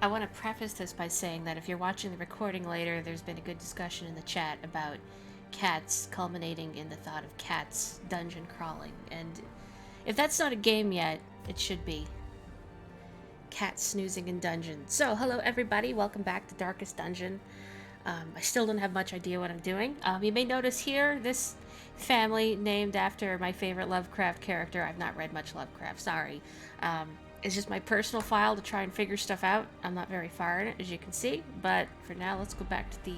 I want to preface this by saying that if you're watching the recording later, there's been a good discussion in the chat about cats culminating in the thought of cats dungeon crawling. And if that's not a game yet, it should be. Cat snoozing in dungeon. So, hello everybody, welcome back to Darkest Dungeon. I still don't have much idea what I'm doing. You may notice here this family named after my favorite Lovecraft character. I've not read much Lovecraft, sorry. It's just my personal file to try and figure stuff out. I'm not very far in it, as you can see, but for now, let's go back to the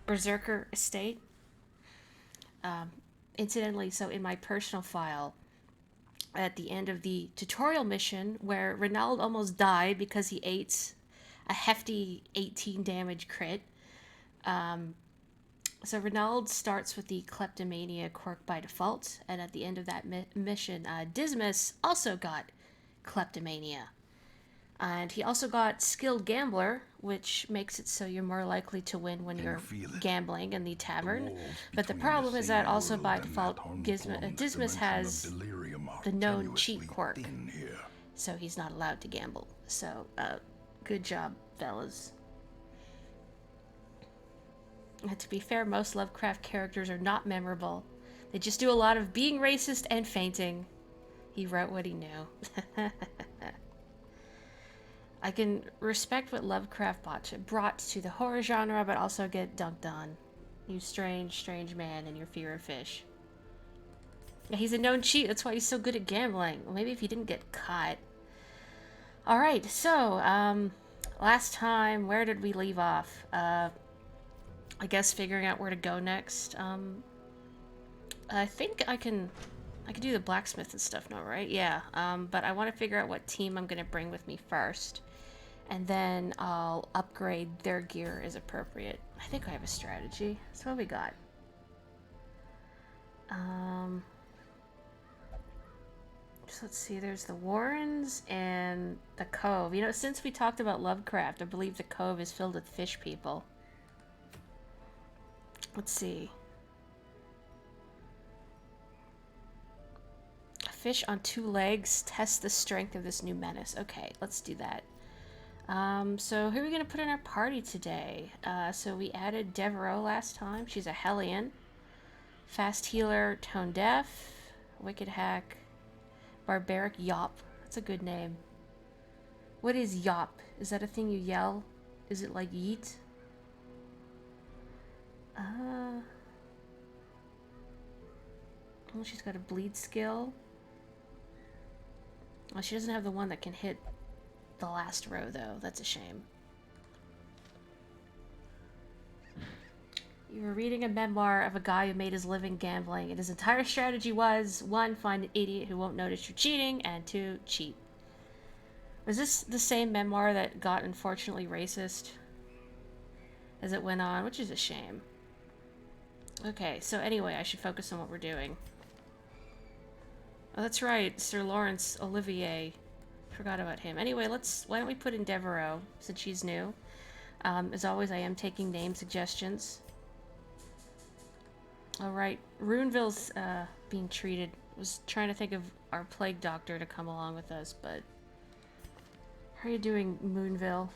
Berserker estate. Incidentally, so in my personal file, at the end of the tutorial mission where Renaud almost died because he ate a hefty 18 damage crit. So Renaud starts with the kleptomania quirk by default, and at the end of that mission, Dismas also got kleptomania. And he also got skilled gambler, which makes it so you're more likely to win when you're gambling in the tavern. But the problem is that also by default, Dismas has the known cheat quirk, so he's not allowed to gamble. So, good job, fellas. And to be fair, most Lovecraft characters are not memorable. They just do a lot of being racist and fainting. He wrote what he knew. I can respect what Lovecraft brought to the horror genre, but also get dunked on. You strange, strange man and your fear of fish. Yeah, he's a known cheat. That's why he's so good at gambling. Well, maybe if he didn't get caught. Alright, so, last time, where did we leave off? I guess figuring out where to go next. I think I can do the blacksmith and stuff now, right? Yeah, but I want to figure out what team I'm going to bring with me first. And then I'll upgrade their gear as appropriate. I think I have a strategy. So what we got? So let's see, there's the Warrens and the Cove. You know, since we talked about Lovecraft, I believe the Cove is filled with fish people. Let's see. A fish on 2 legs. Test the strength of this new menace. Okay, let's do that. So who are we going to put in our party today? So we added Devereaux last time. She's a Hellion. Fast healer, tone deaf. Wicked hack. Barbaric Yop. That's a good name. What is Yop? Is that a thing you yell? Is it like yeet? Oh, she's got a bleed skill. Oh, she doesn't have the one that can hit the last row, though. That's a shame. You were reading a memoir of a guy who made his living gambling, and his entire strategy was 1. Find an idiot who won't notice you're cheating, and 2. Cheat. Was this the same memoir that got unfortunately racist as it went on, which is a shame. Okay, so anyway, I should focus on what we're doing. Oh, that's right, Sir Lawrence Olivier. Forgot about him. Anyway, why don't we put in Devereaux, since she's new. As always, I am taking name suggestions. Alright, Runeville's being treated. Was trying to think of our plague doctor to come along with us, but... How are you doing, Moonville?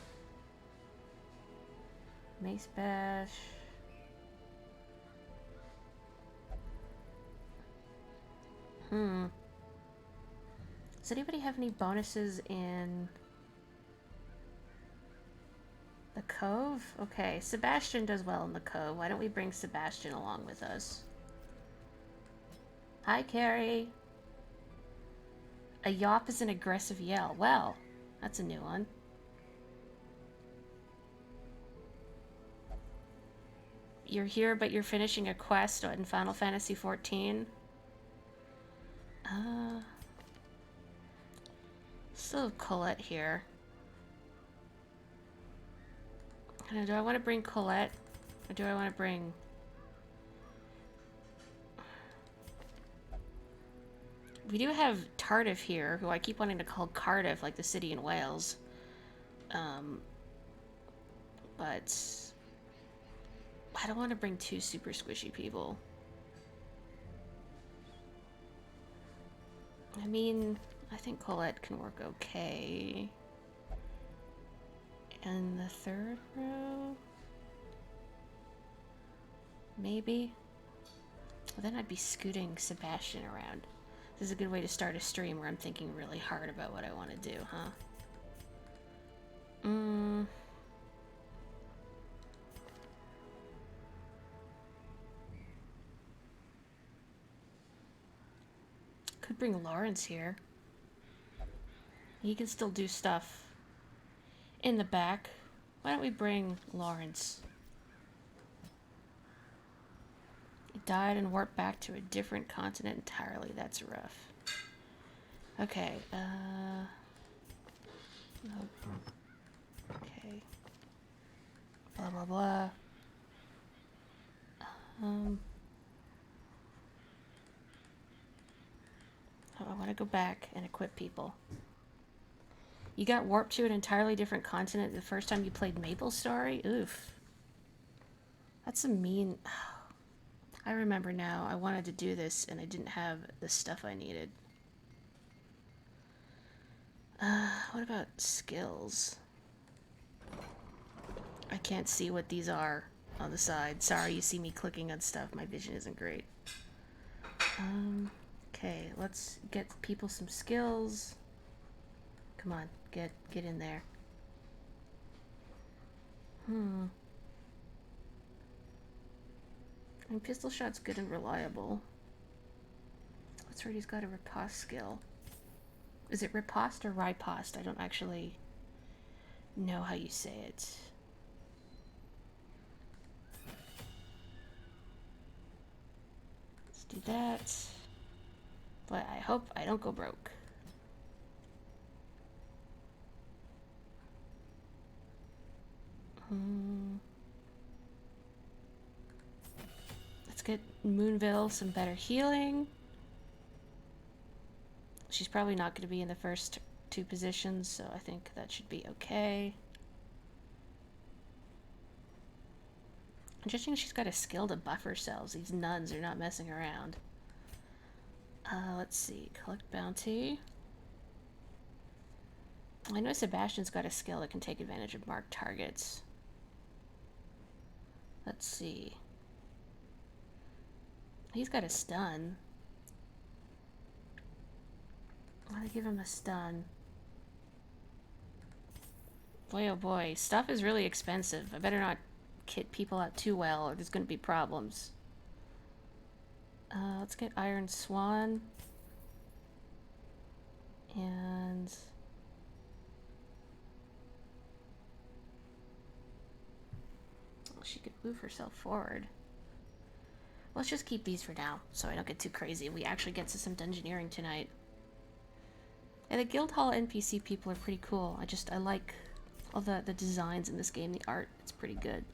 Mace Bash... Does anybody have any bonuses in the Cove? Okay, Sebastian does well in the Cove. Why don't we bring Sebastian along with us? Hi, Carrie. A yawp is an aggressive yell. Well, that's a new one. You're here, but you're finishing a quest in Final Fantasy XIV. Still have Colette here. Do I want to bring Colette? Or do I want to bring... We do have Tardif here, who I keep wanting to call Cardiff, like the city in Wales. But... I don't want to bring 2 super squishy people. I mean, I think Colette can work okay. And the third row? Maybe? Well, then I'd be scooting Sebastian around. This is a good way to start a stream where I'm thinking really hard about what I want to do, huh? Could bring Lawrence here. He can still do stuff in the back. Why don't we bring Lawrence? He died and warped back to a different continent entirely. That's rough. Okay, nope. Okay. Blah, blah, blah. I want to go back and equip people. You got warped to an entirely different continent the first time you played Maple Story? Oof. That's a mean... I remember now. I wanted to do this and I didn't have the stuff I needed. What about skills? I can't see what these are on the side. Sorry, you see me clicking on stuff. My vision isn't great. Okay, let's get people some skills. Come on, get in there. I mean, pistol shot's good and reliable. That's right, he's got a riposte skill. Is it riposte or riposte? I don't actually know how you say it. Let's do that. But I hope I don't go broke. Let's get Moonville some better healing. She's probably not going to be in the first two positions, so I think that should be okay. Judging she's got a skill to buff herself. These nuns are not messing around. Let's see. Collect bounty. I know Sebastian's got a skill that can take advantage of marked targets. Let's see. He's got a stun. I'm gonna give him a stun. Boy, oh boy. Stuff is really expensive. I better not kit people out too well or there's gonna be problems. Let's get Iron Swan. And... oh, she could move herself forward. Let's just keep these for now, so I don't get too crazy. We actually get to some dungeoneering tonight. And the Guildhall NPC people are pretty cool. I like all the designs in this game, the art. It's pretty good.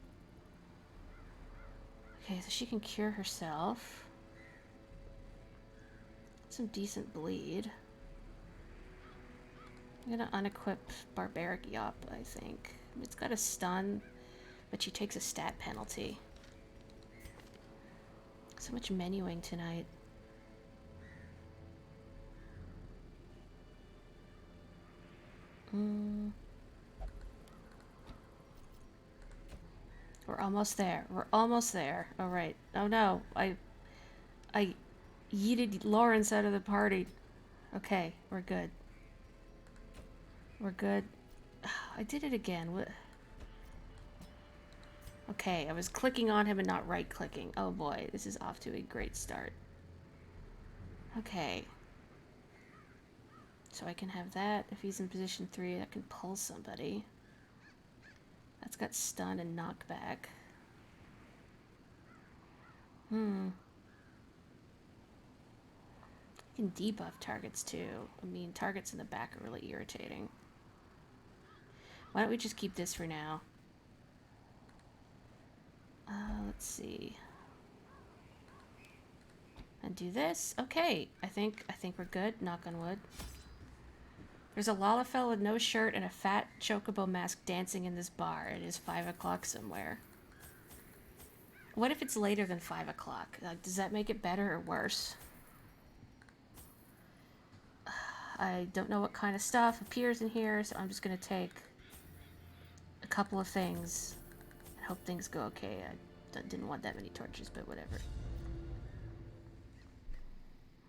Okay, so she can cure herself. Some decent bleed. I'm gonna unequip Barbaric Yop, I think. It's got a stun, but she takes a stat penalty. So much menuing tonight. We're almost there. We're almost there. All right. Oh no, I yeeted Lawrence out of the party. Okay, we're good. We're good. I did it again. What? Okay, I was clicking on him and not right-clicking. Oh boy, this is off to a great start. Okay. So I can have that. If he's in position 3, that can pull somebody. That's got stun and knockback. You can debuff targets too. I mean, targets in the back are really irritating. Why don't we just keep this for now? Let's see. And do this. Okay, I think we're good. Knock on wood. There's a Lalafell with no shirt and a fat chocobo mask dancing in this bar. It is 5 o'clock somewhere. What if it's later than 5 o'clock? Like, does that make it better or worse? I don't know what kind of stuff appears in here, so I'm just gonna take a couple of things and hope things go okay. I didn't want that many torches, but whatever.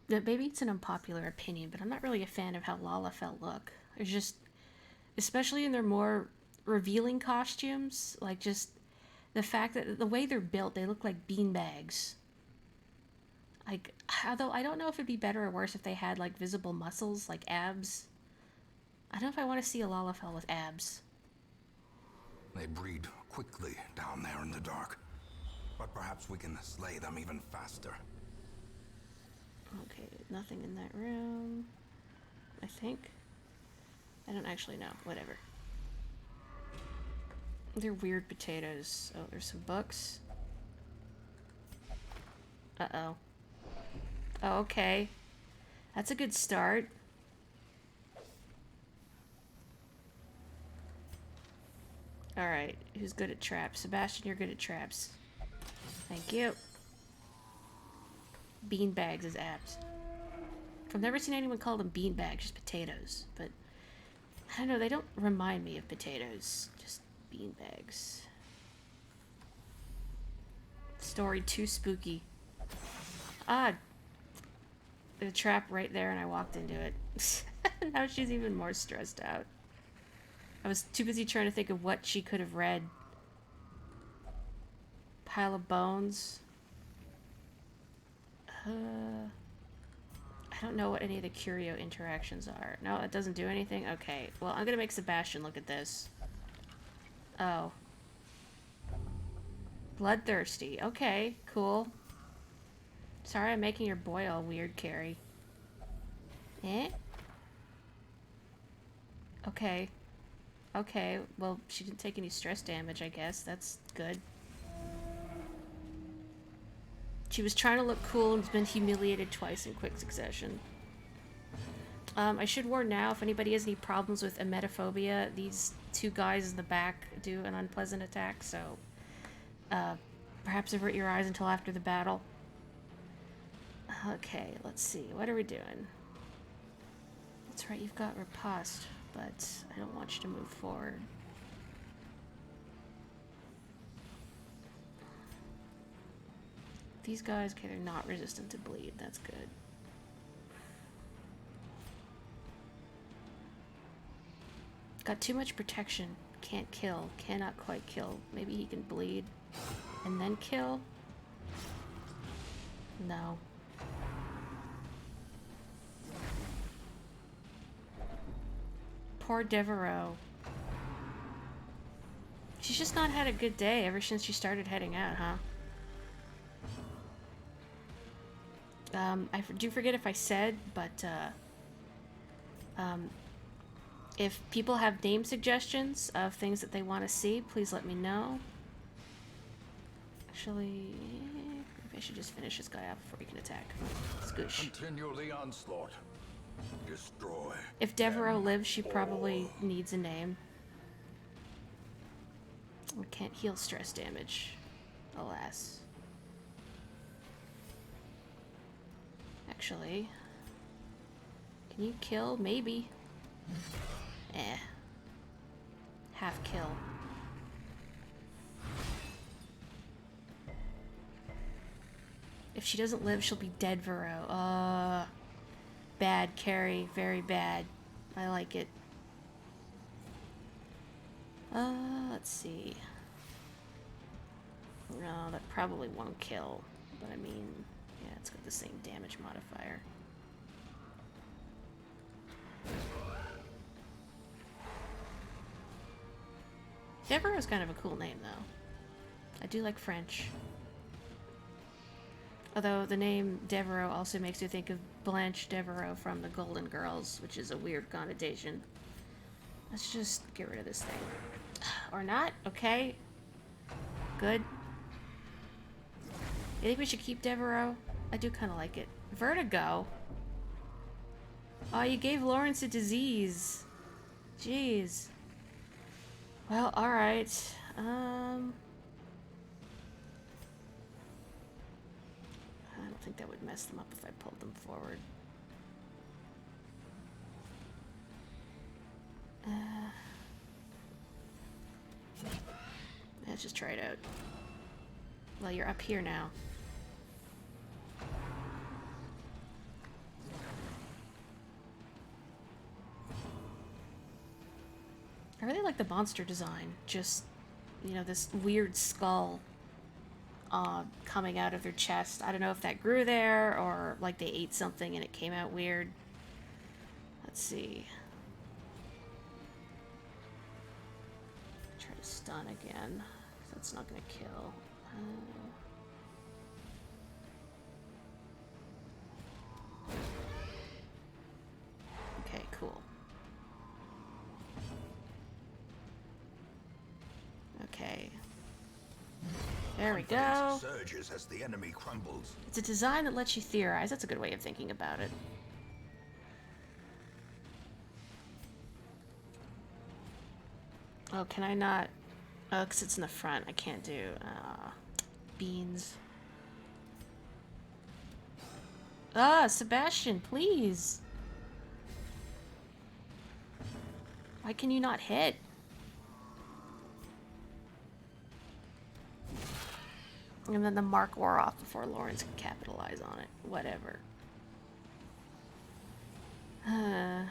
Yeah, maybe it's an unpopular opinion, but I'm not really a fan of how Lalafell look. There's just, especially in their more revealing costumes, like just the fact that the way they're built, they look like beanbags. Like, although I don't know if it'd be better or worse if they had like visible muscles, like abs. I don't know if I want to see a Lalafell with abs. They breed quickly down there in the dark, but perhaps we can slay them even faster. Okay, nothing in that room, I think. I don't actually know. Whatever. They're weird potatoes. Oh, there's some books. Uh-oh. Oh, okay. That's a good start. Alright, who's good at traps? Sebastian, you're good at traps. Thank you. Beanbags as abs. I've never seen anyone call them beanbags, just potatoes. But, I don't know, they don't remind me of potatoes. Just beanbags. Story too spooky. Ah, the trap right there and I walked into it. Now she's even more stressed out. I was too busy trying to think of what she could have read. Pile of bones. I don't know what any of the curio interactions are. No, it doesn't do anything? Okay. Well, I'm gonna make Sebastian look at this. Oh. Bloodthirsty. Okay, cool. Sorry I'm making your boy all weird, Carrie. Eh? Okay. Okay, well, she didn't take any stress damage, I guess. That's good. She was trying to look cool and has been humiliated twice in quick succession. I should warn now, if anybody has any problems with emetophobia, these two guys in the back do an unpleasant attack, so perhaps avert your eyes until after the battle. Okay, let's see. What are we doing? That's right, you've got riposte, but I don't want you to move forward. These guys, okay, they're not resistant to bleed. That's good. Got too much protection. Can't kill. Cannot quite kill. Maybe he can bleed and then kill? No. Poor Devereaux. She's just not had a good day ever since she started heading out, huh? I do forget if I said, but, if people have name suggestions of things that they want to see, please let me know. Actually, maybe I should just finish this guy out before he can attack. Scoosh. Continue the onslaught. Destroy. If Devereaux lives, she probably needs a name. We can't heal stress damage, alas. Actually, can you kill? Maybe. Eh. Half kill. If she doesn't live, she'll be dead, Vero. Bad, Carrie. Very bad. I like it. Let's see. No, that probably won't kill. But I mean, yeah, it's got the same damage modifier. Devereaux's kind of a cool name, though. I do like French. Although the name Devereaux also makes me think of Blanche Devereaux from The Golden Girls, which is a weird connotation. Let's just get rid of this thing. Or not? Okay. Good. You think we should keep Devereaux? I do kind of like it. Vertigo? Oh, you gave Lawrence a disease. Jeez. Well, alright. I don't think that would mess them up if I pulled them forward. Let's just try it out. Well, you're up here now. I really like the monster design. Just, you know, this weird skull coming out of their chest. I don't know if that grew there or like they ate something and it came out weird. Let's see. Try to stun again. That's not gonna kill. Okay, cool. Okay. There we go. Surges as the enemy crumbles. It's a design that lets you theorize. That's a good way of thinking about it. Oh, can I not? Oh, because it's in the front. I can't do beans. Ah, Sebastian, please. Why can you not hit? And then the mark wore off before Lawrence could capitalize on it. Whatever. Alright,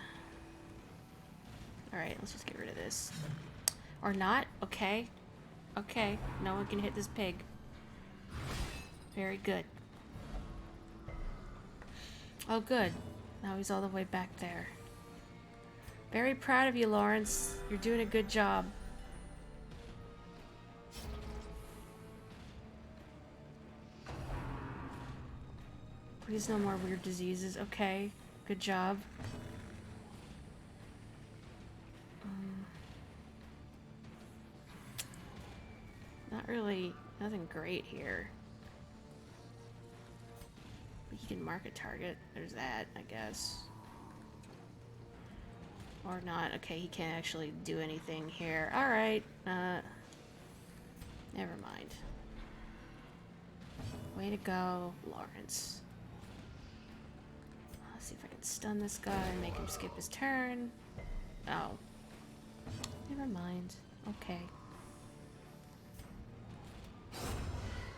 let's just get rid of this. Or not? Okay. Okay. No one can hit this pig. Very good. Oh, good. Now he's all the way back there. Very proud of you, Lawrence. You're doing a good job. Please no more weird diseases. Okay. Good job. Not really, nothing great here. He can mark a target. There's that, I guess. Or not. Okay, he can't actually do anything here. Alright. Never mind. Way to go, Lawrence. Let's see if I can stun this guy and make him skip his turn. Oh. Never mind. Okay.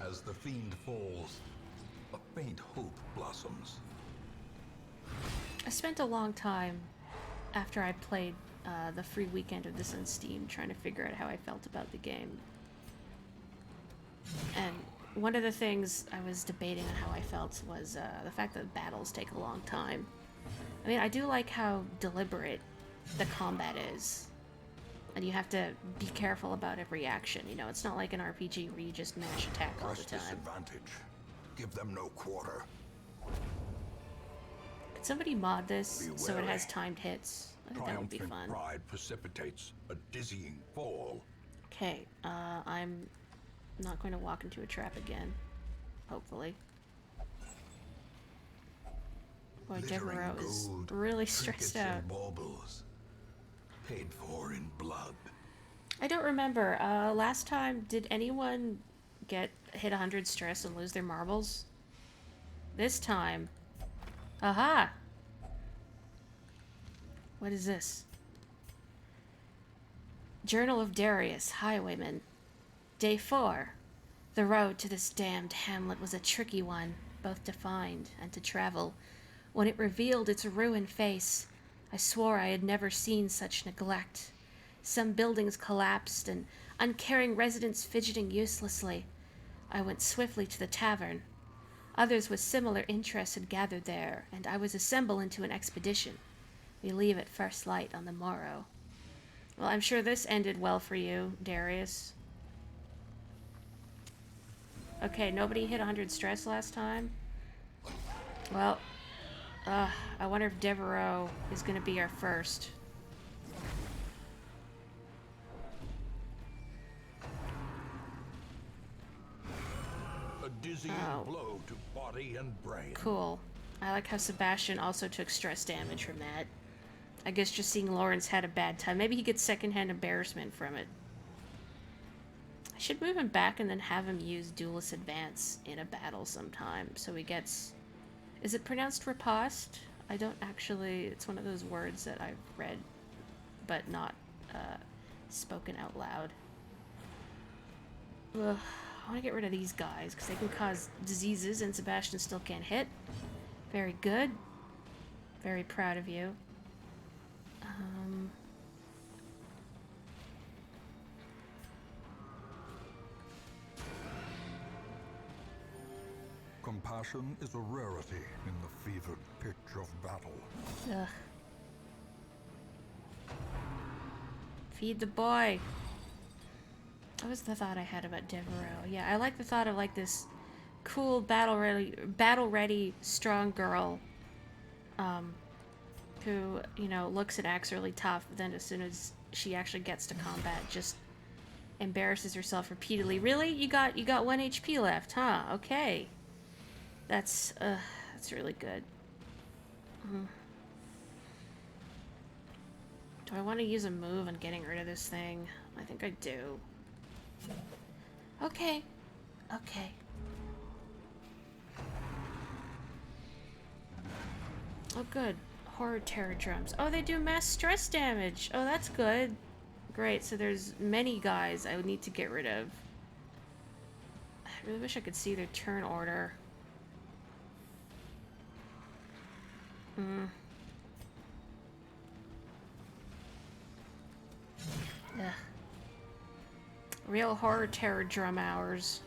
As the fiend falls, a faint hope blossoms. I spent a long time after I played the free weekend of this on Steam trying to figure out how I felt about the game. And one of the things I was debating on how I felt was the fact that battles take a long time. I mean, I do like how deliberate the combat is. And you have to be careful about every action. You know, it's not like an RPG where you just mash attack all the time. Disadvantage. Give them no quarter. Could somebody mod this so it has timed hits? I think that would be fun. Pride precipitates a dizzying fall. Okay, I'm not going to walk into a trap again. Hopefully. Boy, Devereaux is really stressed out. Baubles, paid for in blood. I don't remember. Last time, did anyone hit 100 stress and lose their marbles? This time. Aha! What is this? Journal of Darius, Highwayman. Day 4. The road to this damned hamlet was a tricky one, both to find and to travel. When it revealed its ruined face, I swore I had never seen such neglect. Some buildings collapsed and uncaring residents fidgeting uselessly. I went swiftly to the tavern. Others with similar interests had gathered there, and I was assembled into an expedition. We leave at first light on the morrow. Well, I'm sure this ended well for you, Darius. Okay, nobody hit 100 stress last time? Well, I wonder if Devereaux is going to be our first. A dizzying blow to body and brain. Cool. I like how Sebastian also took stress damage from that. I guess just seeing Lawrence had a bad time. Maybe he gets secondhand embarrassment from it. I should move him back and then have him use Duelist Advance in a battle sometime. So he gets... Is it pronounced riposte? I don't actually... It's one of those words that I've read, but not spoken out loud. Ugh, I want to get rid of these guys because they can cause diseases and Sebastian still can't hit. Very good. Very proud of you. Compassion is a rarity in the fevered pitch of battle. Ugh. Feed the boy. That was the thought I had about Devereaux. Yeah, I like the thought of like this cool battle ready strong girl who, you know, looks and acts really tough, but then as soon as she actually gets to combat, just embarrasses herself repeatedly. Really? You got 1 HP left, huh? Okay. That's really good. Do I want to use a move on getting rid of this thing? I think I do. Okay. Okay. Oh, good. Horror terror drums. Oh, they do mass stress damage. Oh, that's good. Great, so there's many guys I would need to get rid of. I really wish I could see their turn order. Ugh. Real horror terror drum hours.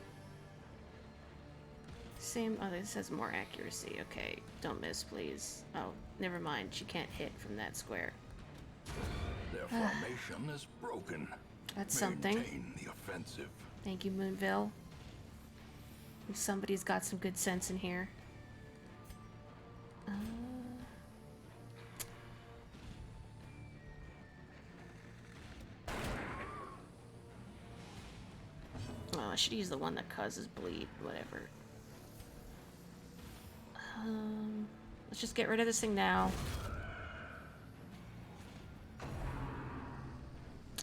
Same. Oh, this has more accuracy. Okay, don't miss, please. Oh, never mind. She can't hit from that square. Their formation is broken. That's something. Maintain the offensive. Thank you, Moonville. Somebody's got some good sense in here. Oh, I should use the one that causes bleed. Whatever. Let's just get rid of this thing now.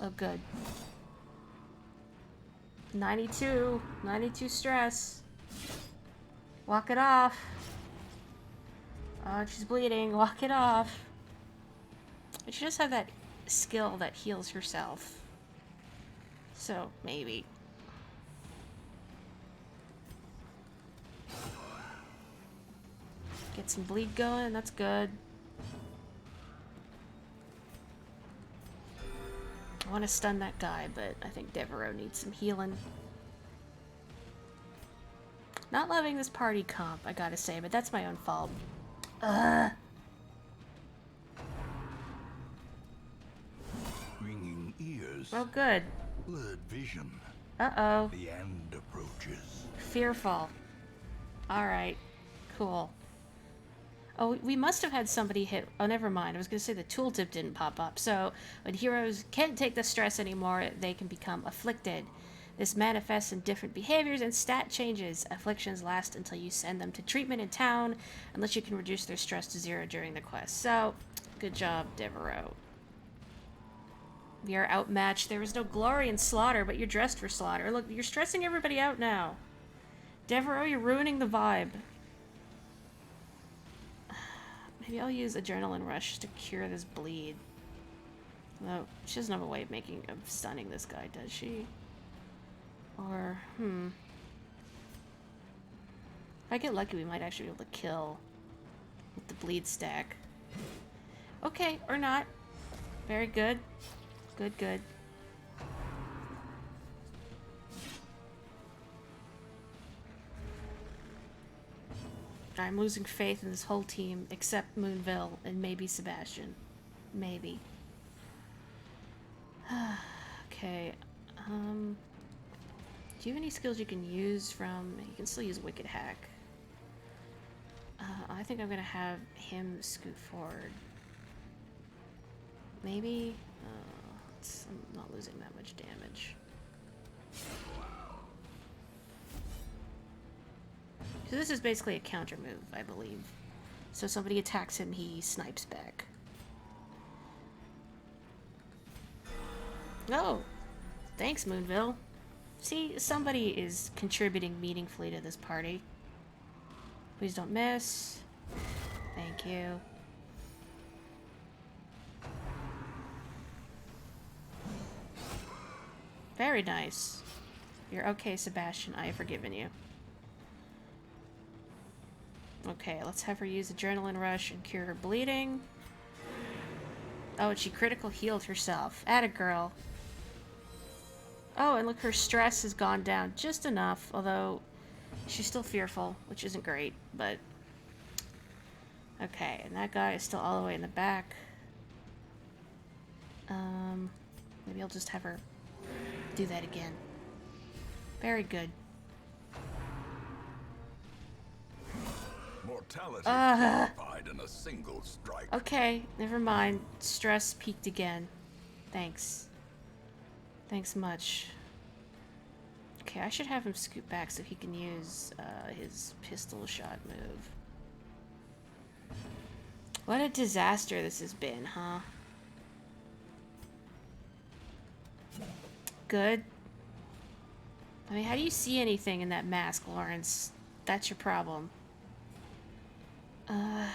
Oh, good. 92 stress. Walk it off. Oh, she's bleeding. Walk it off. And she does have that skill that heals herself. So, maybe. Get some bleed going. That's good. I want to stun that guy, but I think Devereaux needs some healing. Not loving this party comp, I gotta say, but that's my own fault. Ringing ears. Oh, good. Blurred vision. Uh-oh. The end approaches. Fearful. Alright. Cool. Oh, we must have had somebody hit... Oh, never mind. I was going to say the tooltip didn't pop up. So, when heroes can't take the stress anymore, they can become afflicted. This manifests in different behaviors and stat changes. Afflictions last until you send them to treatment in town, unless you can reduce their stress to 0 during the quest. So, good job, Devereaux. We are outmatched. There is no glory in slaughter, but you're dressed for slaughter. Look, you're stressing everybody out now. Devereaux, you're ruining the vibe. Maybe I'll use Adrenaline Rush to cure this bleed. Though, she doesn't have a way of stunning this guy, does she? Or, If I get lucky, we might actually be able to kill with the bleed stack. Okay, or not. Very good. Good, good. I'm losing faith in this whole team, except Moonville and maybe Sebastian. Maybe. Okay. Do you have any skills you can use from... You can still use Wicked Hack. I think I'm gonna have him scoot forward. Maybe? I'm not losing that much damage. So this is basically a counter move, I believe. So somebody attacks him, he snipes back. Oh! Thanks, Moonville. See, somebody is contributing meaningfully to this party. Please don't miss. Thank you. Very nice. You're okay, Sebastian. I have forgiven you. Okay, let's have her use Adrenaline Rush and cure her bleeding. Oh, and she critical healed herself. Atta girl. Oh, and look, her stress has gone down just enough, although she's still fearful, which isn't great, but... Okay, and that guy is still all the way in the back. Maybe I'll just have her do that again. Very good. Mortality qualified in a single strike. Okay, never mind. Stress peaked again. Thanks. Thanks much. Okay, I should have him scoot back so he can use his pistol shot move. What a disaster this has been, huh? Good. I mean, how do you see anything in that mask, Lawrence? That's your problem. I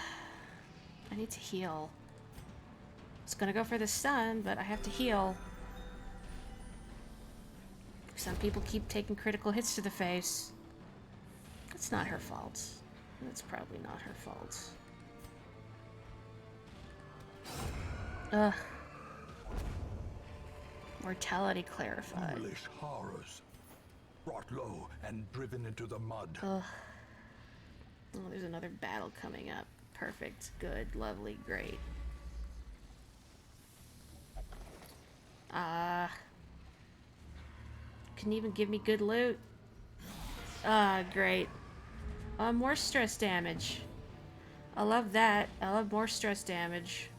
need to heal. I was gonna go for the stun, but I have to heal. Some people keep taking critical hits to the face. That's not her fault. That's probably not her fault. Ugh. Mortality clarified. English horrors. Brought low and driven into the mud. Ugh. Oh, there's another battle coming up. Perfect. Good. Lovely. Great. Couldn't even give me good loot. Great. More stress damage. I love that. I love more stress damage.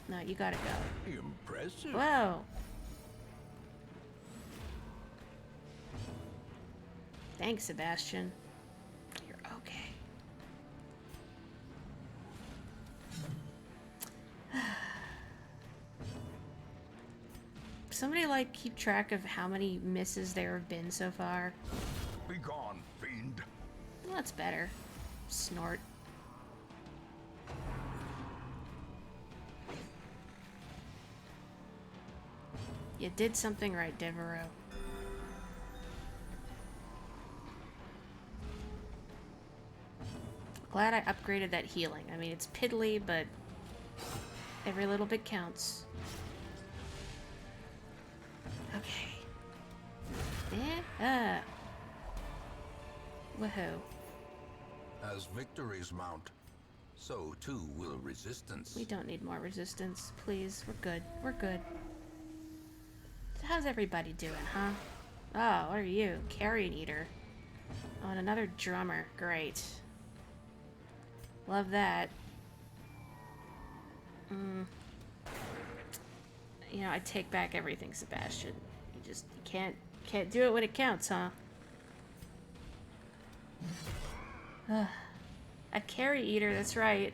No, you gotta go. Impressive. Whoa. Thanks, Sebastian. You're okay. Somebody, like, keep track of how many misses there have been so far. Be gone, fiend. Well, that's better. Snort. You did something right, Devereaux. Glad I upgraded that healing. I mean, it's piddly, but every little bit counts. Okay. Woohoo. As victories mount, so too will resistance. We don't need more resistance. Please, we're good. We're good. So how's everybody doing, huh? Oh, what are you? Carrion Eater. Oh, and another drummer. Great. Love that. You know, I take back everything, Sebastian. You can't do it when it counts, huh? A carry eater, that's right.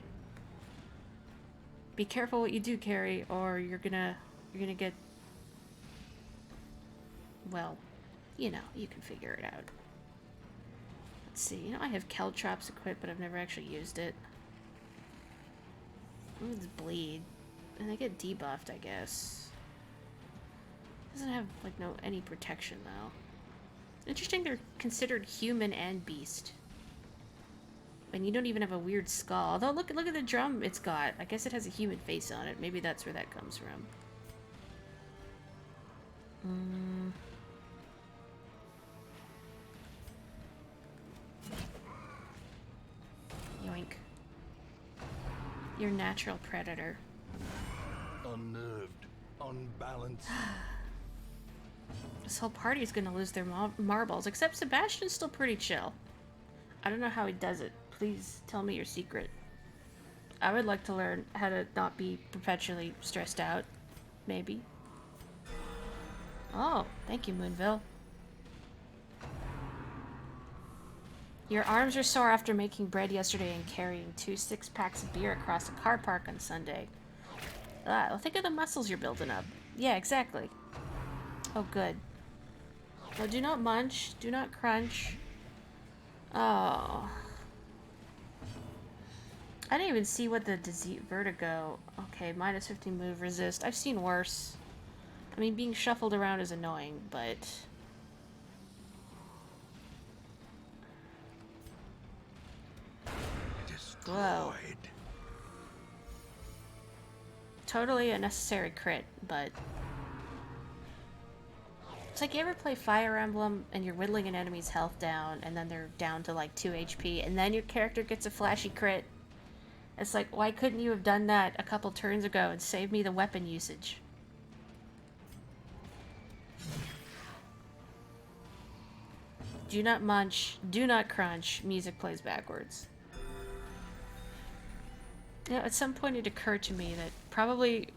Be careful what you do carry, or you're gonna get, well, you know, you can figure it out. Let's see, you know, I have Caltrops equipped, but I've never actually used it. It's bleed. And they get debuffed, I guess. Doesn't have, like, any protection, though. Interesting they're considered human and beast. And you don't even have a weird skull. Although, look at the drum it's got. I guess it has a human face on it. Maybe that's where that comes from. Yoink. Your natural predator. Unnerved, unbalanced. This whole party is gonna lose their marbles, except Sebastian's still pretty chill. I don't know how he does it. Please tell me your secret. I would like to learn how to not be perpetually stressed out. Maybe. Oh, thank you, Moonville. Your arms are sore after making bread yesterday and carrying 2 6-packs of beer across a car park on Sunday. Well, think of the muscles you're building up. Yeah, exactly. Oh, good. Well, do not munch. Do not crunch. Oh. I didn't even see what the disease vertigo. Okay, minus 15 move resist. I've seen worse. I mean, being shuffled around is annoying, but... Whoa. Totally a necessary crit, but... It's like, you ever play Fire Emblem and you're whittling an enemy's health down, and then they're down to like 2 HP, and then your character gets a flashy crit? It's like, why couldn't you have done that a couple turns ago and saved me the weapon usage? Do not munch, do not crunch, music plays backwards. You know, at some point it occurred to me that probably,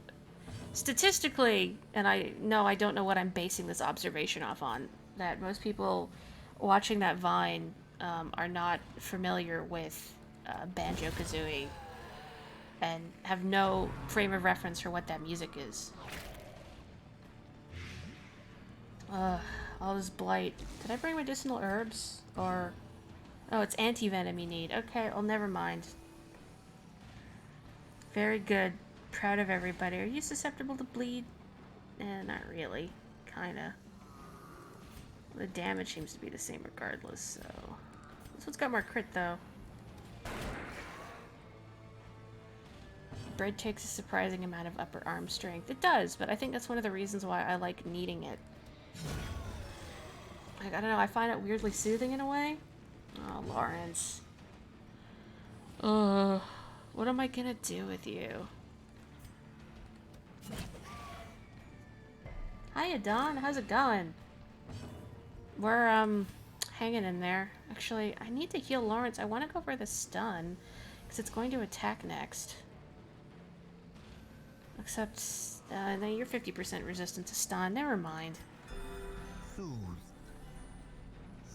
statistically, and I don't know what I'm basing this observation off on, that most people watching that Vine are not familiar with Banjo-Kazooie and have no frame of reference for what that music is. All this blight. Did I bring medicinal herbs? Or... Oh, it's anti-venom you need. Okay, well, never mind. Very good. Proud of everybody. Are you susceptible to bleed? Eh, not really. Kinda. The damage seems to be the same regardless, so... This one's got more crit, though. Bread takes a surprising amount of upper arm strength. It does, but I think that's one of the reasons why I like kneading it. Like, I don't know, I find it weirdly soothing in a way. Oh, Lawrence. Ugh. What am I gonna do with you? Hiya, Don. How's it going? We're, hanging in there. Actually, I need to heal Lawrence. I want to go for the stun, because it's going to attack next. Except, no, you're 50% resistant to stun. Never mind. Soothed.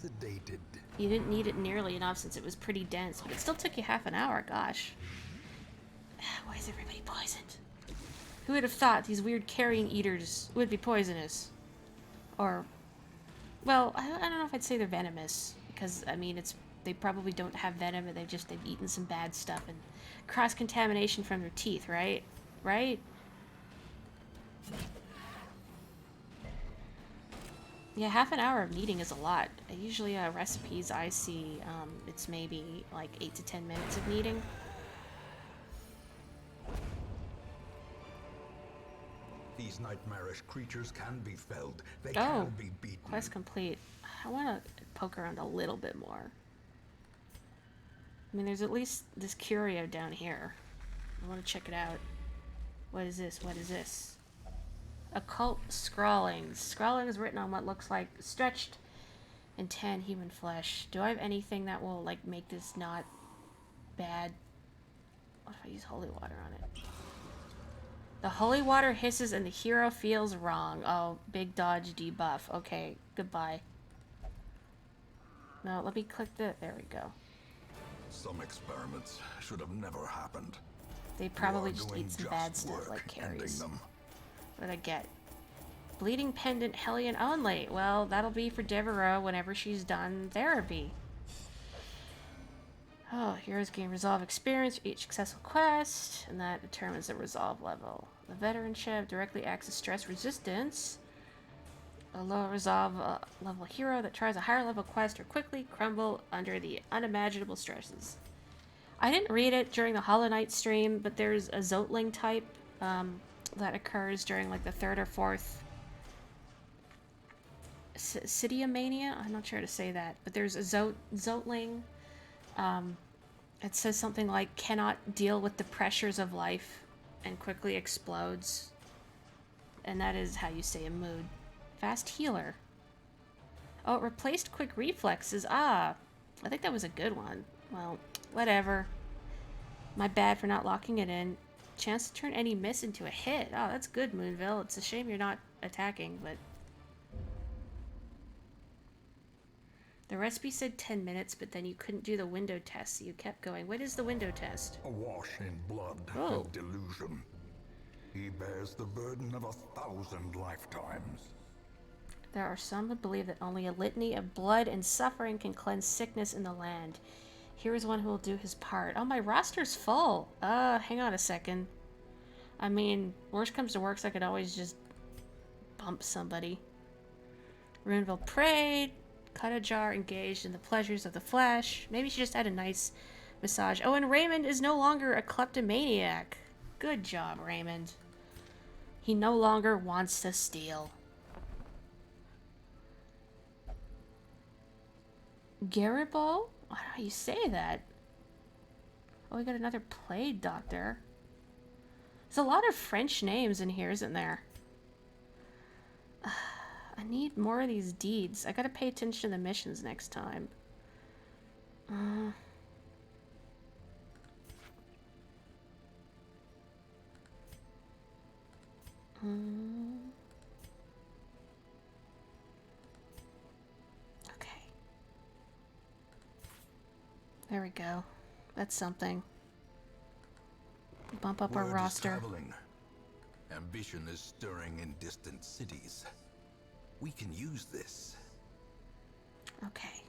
Sedated. You didn't need it nearly enough since it was pretty dense, but it still took you half an hour, gosh. Why is everybody poisoned? Who would have thought these weird carrion eaters would be poisonous? Or, well, I don't know if I'd say they're venomous, because, I mean, they probably don't have venom, and they've eaten some bad stuff, and cross-contamination from their teeth, right? Right? Yeah, half an hour of kneading is a lot. Usually, recipes I see, it's maybe like 8 to 10 minutes of kneading. These nightmarish creatures can be felled. They can be beaten. Quest complete. I want to poke around a little bit more. I mean, there's at least this curio down here. I want to check it out. What is this? What is this? Occult scrawlings. Scrawlings written on what looks like stretched and tan human flesh. Do I have anything that will, like, make this not bad? What if I use holy water on it? The holy water hisses and the hero feels wrong. Oh, big dodge debuff. Okay, goodbye. No, let me click the... There we go. Some experiments should have never happened. They probably just eat some bad stuff like carries. What did I get? Bleeding pendant Hellion only. Well, that'll be for Devereaux whenever she's done therapy. Oh, heroes gain resolve experience for each successful quest, and that determines the resolve level. The veteranship directly acts as stress resistance. A low resolve level hero that tries a higher level quest or quickly crumble under the unimaginable stresses. I didn't read it during the Hollow Knight stream, but there's a Zotling type that occurs during like the 3rd or 4th Sidiomania? I'm not sure how to say that, but there's a Zotling. It says something like, cannot deal with the pressures of life and quickly explodes. And that is how you say a mood. Fast healer. Oh, it replaced quick reflexes. Ah, I think that was a good one. Well, whatever. My bad for not locking it in. Chance to turn any miss into a hit. Oh, that's good, Moonville. It's a shame you're not attacking, but... The recipe said 10 minutes, but then you couldn't do the window test, so you kept going. What is the window test? Awash in blood and delusion. He bears the burden of 1,000 lifetimes. There are some who believe that only a litany of blood and suffering can cleanse sickness in the land. Here is one who will do his part. Oh, my roster's full. Hang on a second. I mean, worst comes to worst, I could always just bump somebody. Runeville prayed. Cut a jar, engaged in the pleasures of the flesh. Maybe she just had a nice massage. Oh, and Raymond is no longer a kleptomaniac. Good job, Raymond. He no longer wants to steal. Garibaldi? I don't know how you say that. Oh, we got another plague doctor. There's a lot of French names in here, isn't there? I need more of these deeds. I gotta pay attention to the missions next time. Okay. There we go. That's something. Bump up our Word is roster. traveling. Ambition is stirring in distant cities. We can use this. Okay.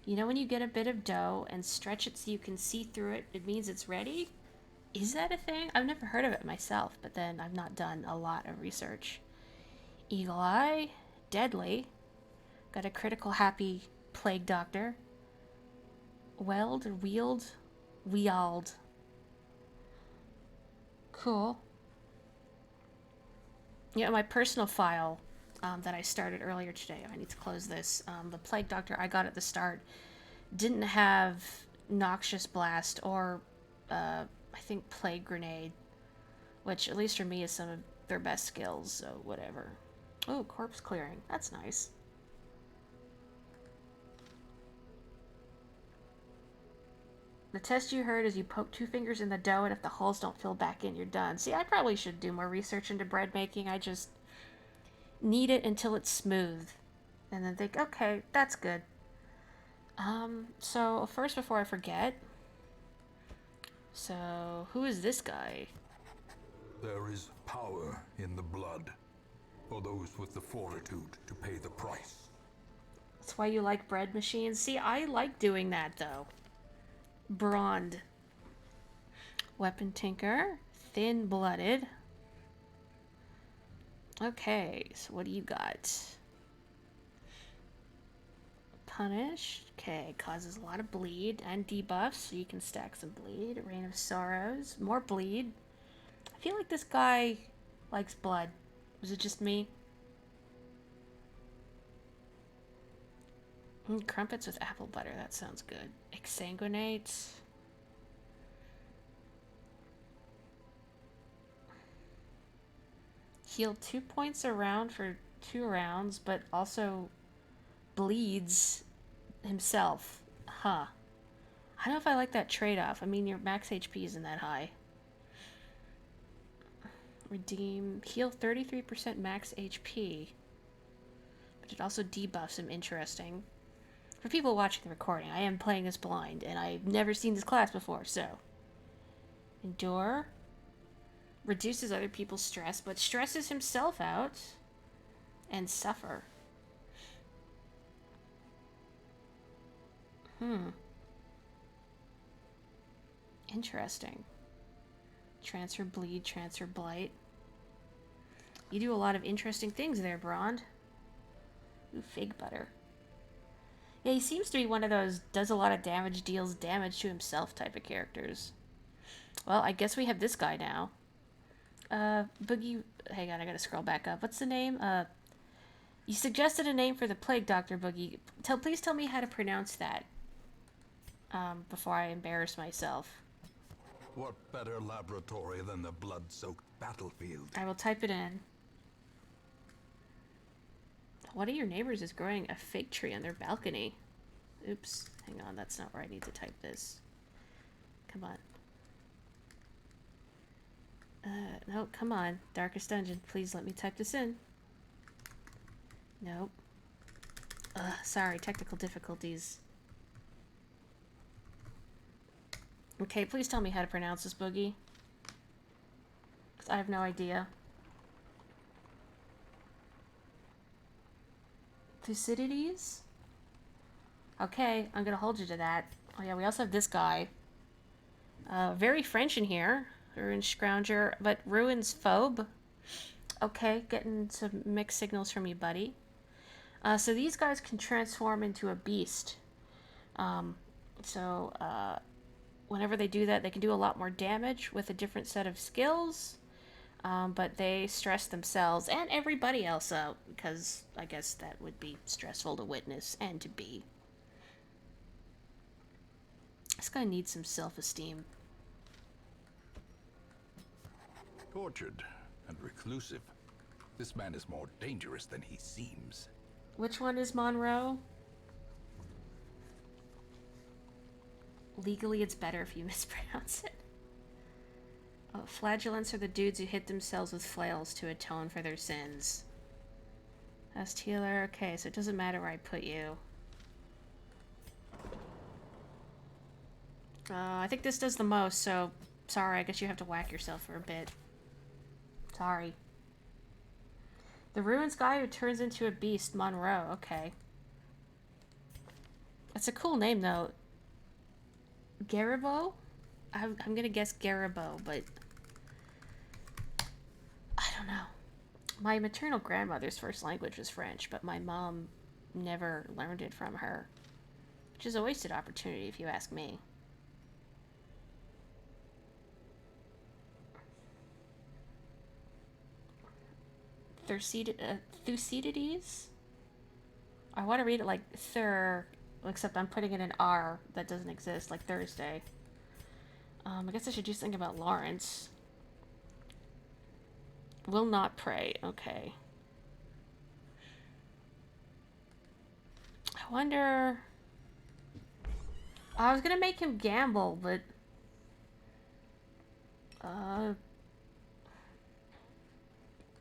You know when you get a bit of dough and stretch it so you can see through it, it means it's ready? Is that a thing? I've never heard of it myself, but then I've not done a lot of research. Eagle Eye, Deadly. Got a critical happy plague doctor. Weld or wield? Wield. Cool. Yeah, my personal file that I started earlier today. I need to close this. The plague doctor I got at the start didn't have noxious blast or I think plague grenade, which at least for me is some of their best skills. So whatever. Oh, corpse clearing. That's nice. The test you heard is you poke 2 fingers in the dough, and if the holes don't fill back in, you're done. See, I probably should do more research into bread making. I just knead it until it's smooth. And then think, okay, that's good. So first, before I forget. So, who is this guy? There is power in the blood for those with the fortitude to pay the price. That's why you like bread machines? See, I like doing that, though. Brond. Weapon Tinker. Thin-blooded. Okay, so what do you got? Punish. Okay, causes a lot of bleed and debuffs, so you can stack some bleed. Rain of Sorrows. More bleed. I feel like this guy likes blood. Was it just me? Crumpets with apple butter. That sounds good. Exsanguinate. Heal 2 points a round for 2 rounds, but also bleeds himself. Huh. I don't know if I like that trade-off. I mean, your max HP isn't that high. Redeem. Heal 33% max HP. But it also debuffs him. Interesting. For people watching the recording, I am playing this blind, and I've never seen this class before, so. Endure. Reduces other people's stress, but stresses himself out. And suffer. Interesting. Transfer bleed, transfer blight. You do a lot of interesting things there, Brond. Ooh, fig butter. Yeah, he seems to be one of those does a lot of damage, deals damage to himself type of characters. Well, I guess we have this guy now. Boogie... Hang on, I gotta scroll back up. What's the name? You suggested a name for the plague doctor, Boogie. Please tell me how to pronounce that. Before I embarrass myself. What better laboratory than the blood-soaked battlefield? I will type it in. One of your neighbors is growing a fig tree on their balcony. Oops. Hang on, that's not where I need to type this. Come on. No, come on. Darkest Dungeon. Please let me type this in. Nope. Sorry, technical difficulties. Okay, please tell me how to pronounce this, Boogie. Because I have no idea. Thucydides? Okay, I'm gonna hold you to that. Oh yeah, we also have this guy. Very French in here. Ruin Scrounger, but Ruin's Phobe. Okay, getting some mixed signals from you, buddy. So these guys can transform into a beast. Um, so whenever they do that, they can do a lot more damage with a different set of skills. But they stress themselves and everybody else out because I guess that would be stressful to witness and to be. This guy needs some self-esteem. Tortured and reclusive. This man is more dangerous than he seems. Which one is Monroe? Legally, it's better if you mispronounce it. Oh, flagellants are the dudes who hit themselves with flails to atone for their sins. Best healer. Okay, so it doesn't matter where I put you. I think this does the most, so sorry, I guess you have to whack yourself for a bit. Sorry. The ruins guy who turns into a beast, Monroe. Okay. That's a cool name, though. Garibo? I'm gonna guess Garibo, but I don't know. My maternal grandmother's first language was French, but my mom never learned it from her, which is a wasted opportunity if you ask me. Thucydides? I want to read it like Thur, except I'm putting in an R that doesn't exist, like Thursday. I guess I should do something about Lawrence. Will not pray. Okay. I wonder... I was gonna make him gamble, but...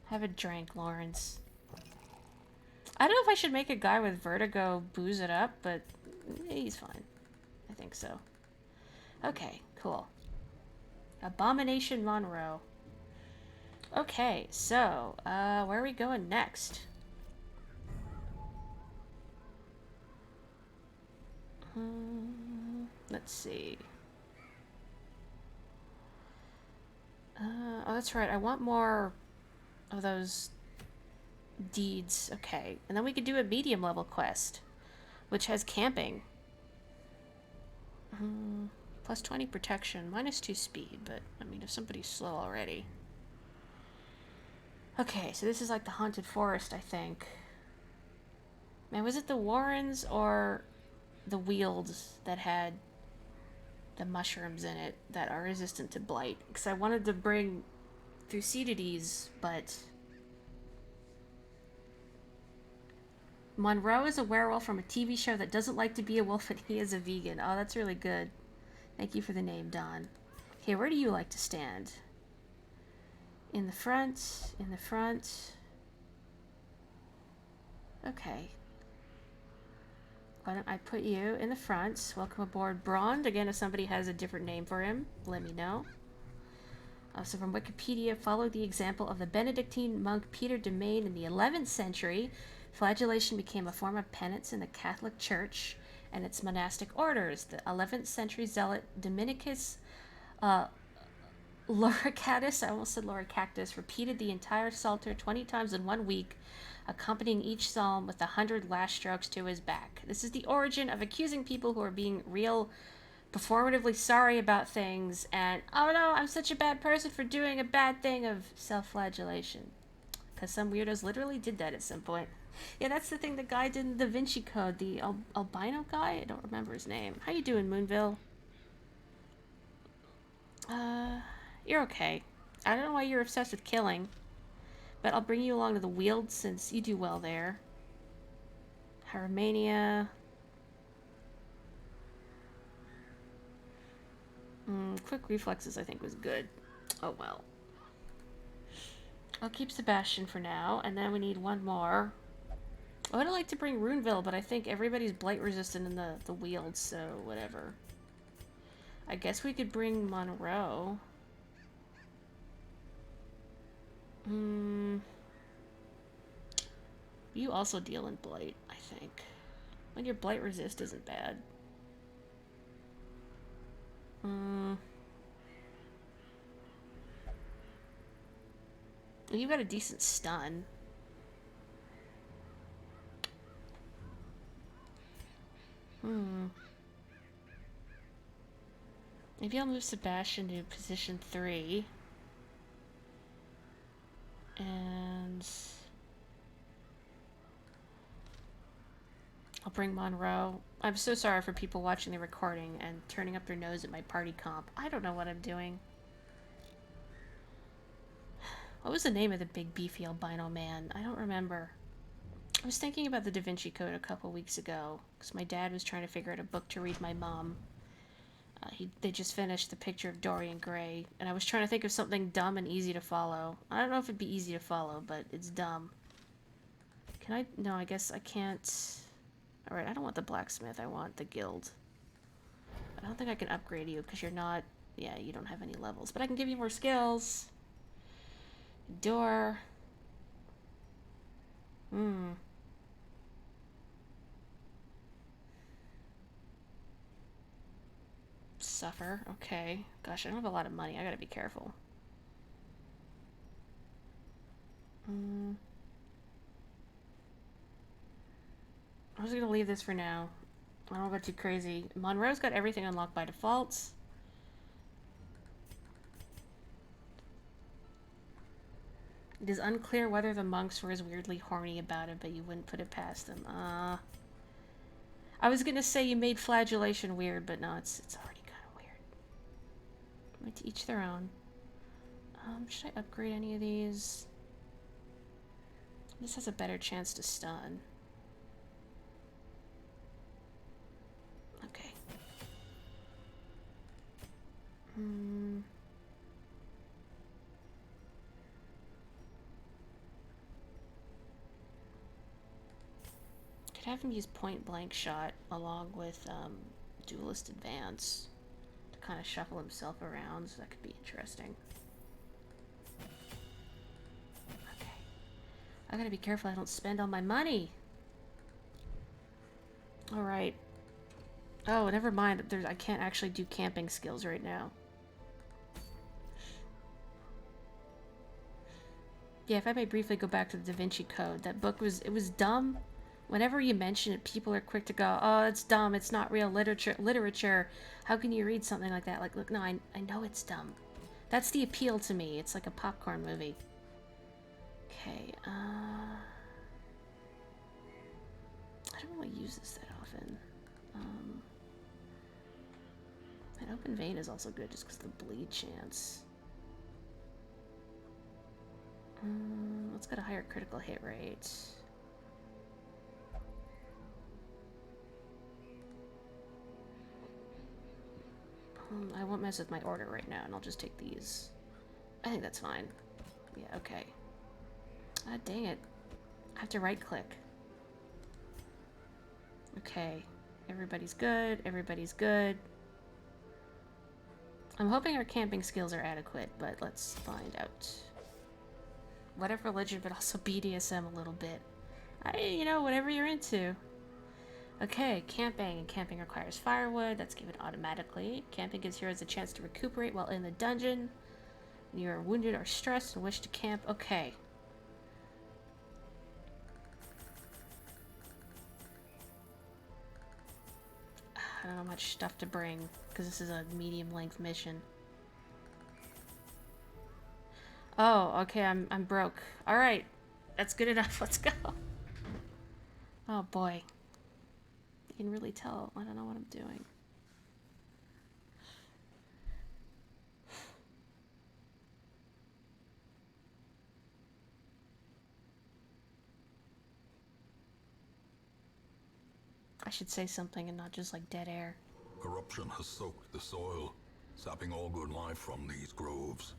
Have a drink, Lawrence. I don't know if I should make a guy with vertigo booze it up, but he's fine. I think so. Okay, cool. Abomination Monroe. Okay, so, where are we going next? Let's see. Oh, that's right. I want more of those deeds. Okay, and then we could do a medium level quest, which has camping. Plus 20 protection, minus 2 speed, but I mean, if somebody's slow already. Okay, so this is like the haunted forest, I think. Man, was it the Warrens or the Wields that had the mushrooms in it that are resistant to blight? Because I wanted to bring Thucydides, but Monroe is a werewolf from a TV show that doesn't like to be a wolf, and he is a vegan. Oh, that's really good. Thank you for the name, Don. Okay, where do you like to stand? In the front, in the front. Okay. Why don't I put you in the front? Welcome aboard, Brond. Again, if somebody has a different name for him, let me know. So from Wikipedia, follow the example of the Benedictine monk Peter de Maine in the 11th century. Flagellation became a form of penance in the Catholic Church and its monastic orders. The 11th century zealot Dominicus Loricatus, I almost said Loricactus, repeated the entire Psalter 20 times in 1 week, accompanying each psalm with 100 lash strokes to his back. This is the origin of accusing people who are being real performatively sorry about things and, oh no, I'm such a bad person for doing a bad thing, of self-flagellation. Because some weirdos literally did that at some point. Yeah, that's the thing the guy did in the Da Vinci Code, the albino guy? I don't remember his name. How you doing, Moonville? You're okay. I don't know why you're obsessed with killing, but I'll bring you along to the Weald since you do well there. Hyromania. Quick reflexes, I think, was good. Oh well. I'll keep Sebastian for now, and then we need one more. I would like to bring Runeville, but I think everybody's blight resistant in the Weald, so whatever. I guess we could bring Monroe. You also deal in blight, I think. When your blight resist isn't bad. You've got a decent stun. Maybe I'll move Sebastian to position 3. And I'll bring Monroe. I'm so sorry for people watching the recording and turning up their nose at my party comp. I don't know what I'm doing. What was the name of the big beefy albino man? I don't remember. I was thinking about the Da Vinci Code a couple weeks ago because my dad was trying to figure out a book to read my mom. They just finished The Picture of Dorian Gray, and I was trying to think of something dumb and easy to follow. I don't know if it'd be easy to follow, but it's dumb. Can I? No, I guess I can't. Alright, I don't want the blacksmith, I want the guild. I don't think I can upgrade you because you're not... Yeah, you don't have any levels, but I can give you more skills. Door. Suffer. Okay. Gosh, I don't have a lot of money. I gotta be careful. I'm just gonna leave this for now. I don't go too crazy. Monroe's got everything unlocked by default. It is unclear whether the monks were as weirdly horny about it, but you wouldn't put it past them. I was gonna say you made flagellation weird, but no, it's already kind of weird. But to each their own. Should I upgrade any of these? This has a better chance to stun. Okay. Could have him use point blank shot along with duelist advance to kind of shuffle himself around, so that could be interesting. Okay. I gotta be careful I don't spend all my money. Alright. Oh, never mind. I can't actually do camping skills right now. Yeah, if I may briefly go back to the Da Vinci Code, that book was dumb. Whenever you mention it, people are quick to go, oh, it's dumb, it's not real literature. How can you read something like that? Like, look, no, I know it's dumb. That's the appeal to me. It's like a popcorn movie. Okay, I don't really use this that often. An open vein is also good just because of the bleed chance. Let's get a higher critical hit rate. I won't mess with my order right now, and I'll just take these. I think that's fine. Yeah, okay. Ah, dang it. I have to right-click. Okay. Everybody's good. Everybody's good. I'm hoping our camping skills are adequate, but let's find out. Whatever religion, but also BDSM a little bit. You know, whatever you're into. Okay, camping. Camping requires firewood. That's given automatically. Camping gives heroes a chance to recuperate while in the dungeon. When you are wounded or stressed and wish to camp. Okay. I don't know much stuff to bring, because this is a medium-length mission. Oh, okay, I'm broke. Alright. That's good enough. Let's go. Oh, boy. You can really tell. I don't know what I'm doing. I should say something and not just like dead air. Corruption has soaked the soil, sapping all good life from these groves.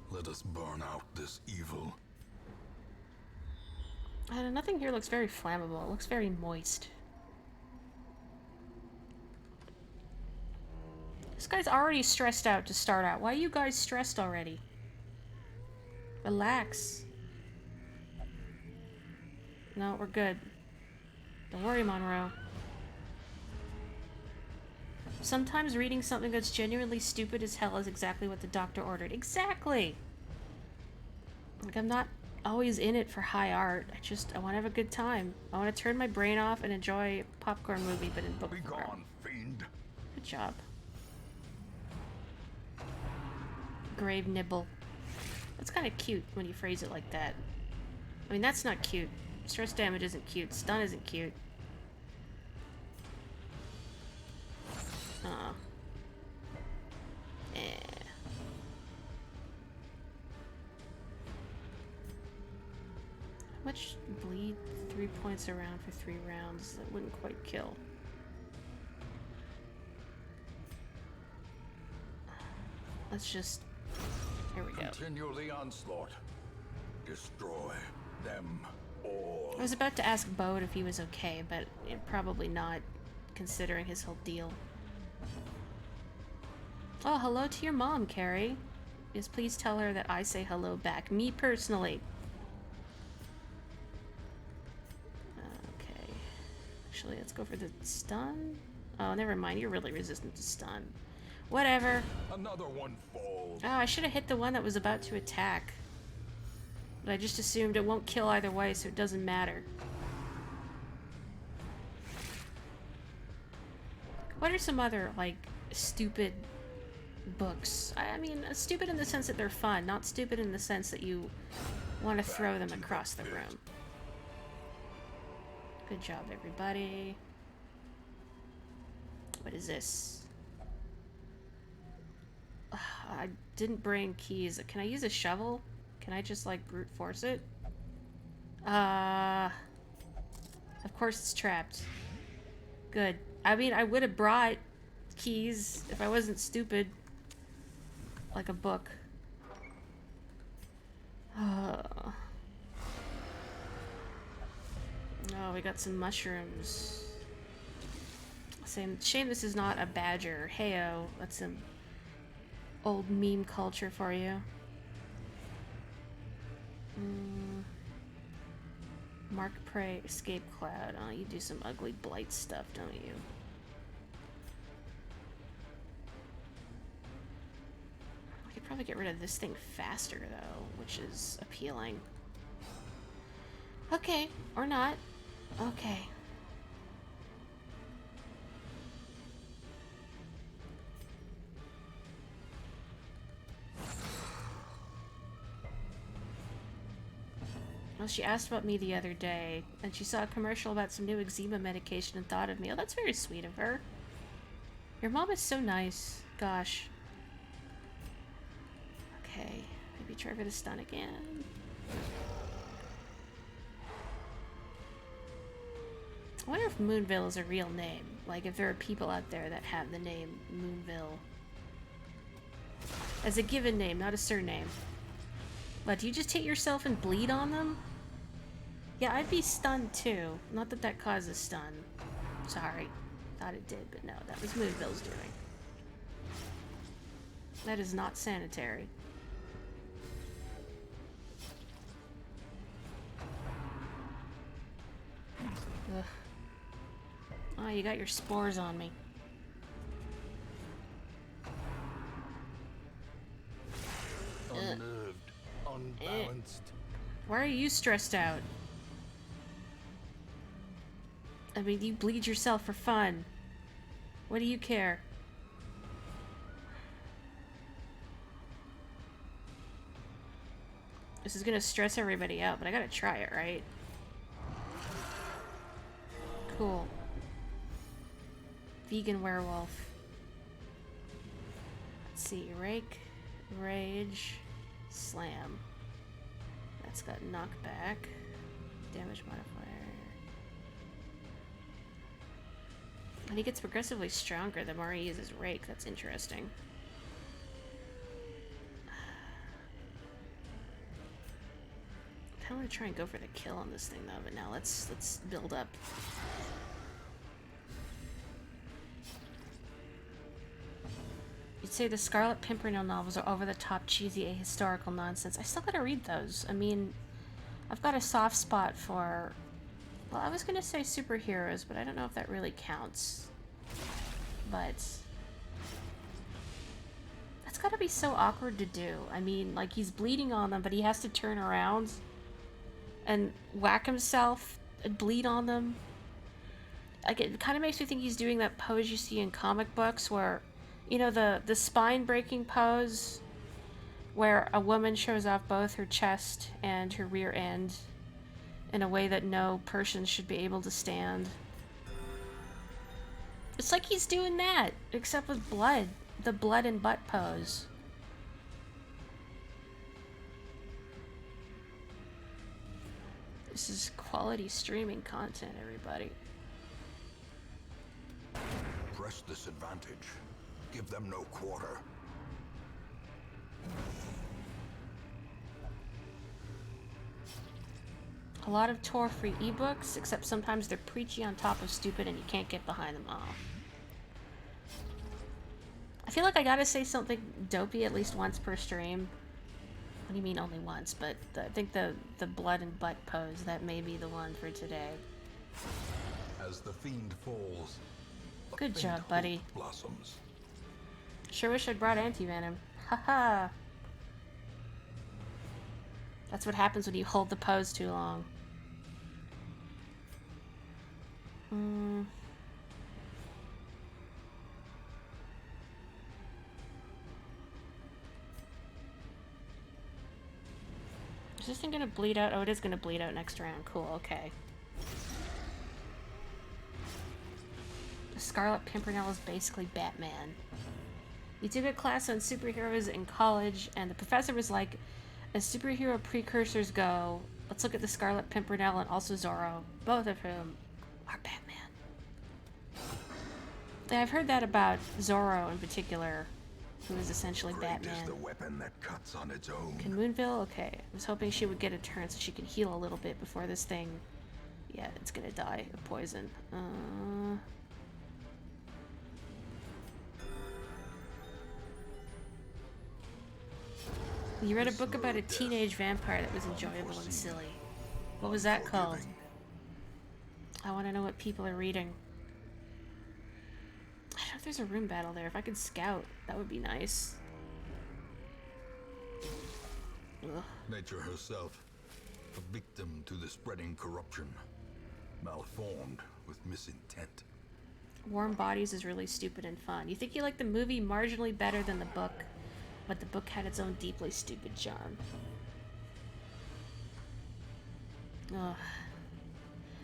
Let us burn out this evil. Nothing here looks very flammable. It looks very moist. This guy's already stressed out to start out. Why are you guys stressed already? Relax. No, we're good. Don't worry, Monroe. Sometimes reading something that's genuinely stupid as hell is exactly what the doctor ordered. Exactly! Like, I'm not always in it for high art. I want to have a good time. I want to turn my brain off and enjoy a popcorn movie, but in book Be form. gone, fiend. Good job. Grave nibble. That's kind of cute when you phrase it like that. I mean, that's not cute. Stress damage isn't cute. Stun isn't cute. Oh. Eh. How much bleed? 3 points around for 3 rounds. That wouldn't quite kill. Let's just... There we go. Continue the onslaught. Destroy them all. I was about to ask Bode if he was okay, but probably not, considering his whole deal. Oh, hello to your mom, Carrie. Yes, please tell her that I say hello back. Me personally. Okay. Actually, let's go for the stun. Oh, never mind. You're really resistant to stun. Whatever. Another one falls. Oh, I should have hit the one that was about to attack. But I just assumed it won't kill either way, so it doesn't matter. What are some other, like, stupid books? I mean, stupid in the sense that they're fun, not stupid in the sense that you want to throw them across the room. Good job, everybody. What is this? I didn't bring keys. Can I use a shovel? Can I just, like, brute force it? Of course it's trapped. Good. I mean, I would have brought keys if I wasn't stupid. Like a book. Oh, we got some mushrooms. Shame this is not a badger. Heyo, that's some old meme culture for you. Mark Prey, Escape Cloud. Oh, you do some ugly blight stuff, don't you? I could probably get rid of this thing faster, though, which is appealing. Okay, or not. Okay. Well, she asked about me the other day, and she saw a commercial about some new eczema medication and thought of me. Oh, that's very sweet of her. Your mom is so nice. Gosh. Okay, maybe try for the stun again. I wonder if Moonville is a real name. Like, if there are people out there that have the name Moonville. As a given name, not a surname. What, do you just hit yourself and bleed on them? Yeah, I'd be stunned too. Not that that causes stun. Sorry. Thought it did, but no, that was Moonville's doing. That is not sanitary. Ugh. Oh, you got your spores on me. Unnerved, unbalanced. Why are you stressed out? I mean, you bleed yourself for fun. What do you care? This is gonna stress everybody out, but I gotta try it, right? Cool. Vegan werewolf. Let's see. Rake, rage, slam. That's got knockback. Damage modifier. And he gets progressively stronger the more he uses rake. That's interesting. I kind of want to try and go for the kill on this thing though, but now let's build up. You'd say the Scarlet Pimpernel novels are over-the-top, cheesy, ahistorical nonsense. I still gotta read those. I mean, I've got a soft spot for... Well, I was gonna say superheroes, but I don't know if that really counts. But... That's That's gotta be so awkward to do. I mean, like, he's bleeding on them, but he has to turn around and whack himself and bleed on them. Like, it kind of makes me think he's doing that pose you see in comic books where, you know, the spine-breaking pose where a woman shows off both her chest and her rear end in a way that no person should be able to stand. It's like he's doing that, except with blood. The blood and butt pose. This is quality streaming content, everybody. Press this advantage. Give them no quarter. A lot of Tor-free ebooks, except sometimes they're preachy on top of stupid and you can't get behind them all. I feel like I gotta say something dopey at least once per stream. What do you mean only once? But I think the blood and butt pose, that may be the one for today. As the fiend falls, Good job, buddy. blossoms. Sure wish I'd brought anti-venom. Haha. That's what happens when you hold the pose too long. Is this thing gonna bleed out? Oh, it is gonna bleed out next round. Cool, okay. The Scarlet Pimpernel is basically Batman. We took a class on superheroes in college, and the professor was like, as superhero precursors go, let's look at the Scarlet Pimpernel and also Zorro, both of whom are Batman. Yeah, I've heard that about Zorro in particular, who is essentially Great Batman. is the weapon that cuts on its own. Can Moonville? Okay. I was hoping she would get a turn so she can heal a little bit before this thing... Yeah, it's gonna die of poison. You read a book about a teenage vampire that was enjoyable and silly. What was that called? I want to know what people are reading. I don't know if there's a room battle there. If I could scout, that would be nice. Ugh. Nature herself, a victim to the spreading corruption, malformed with misintent. Warm Bodies is really stupid and fun. You think you like the movie marginally better than the book, but the book had its own deeply stupid charm. Ugh.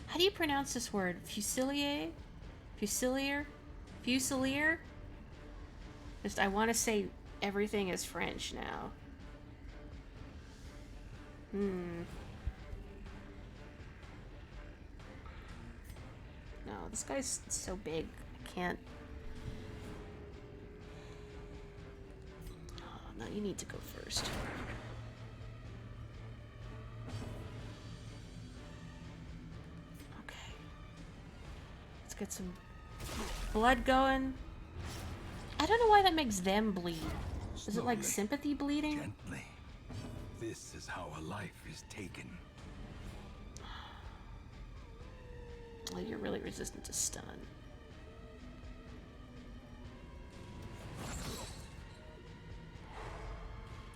How do you pronounce this word? Fusilier? Fusilier? Fusilier? Just, I want to say everything is French now. No, this guy's so big. I can't... No, you need to go first. Okay. Let's get some blood going. I don't know why that makes them bleed. Is it like sympathy bleeding? Gently. This is how a life is taken. Well, you're really resistant to stun.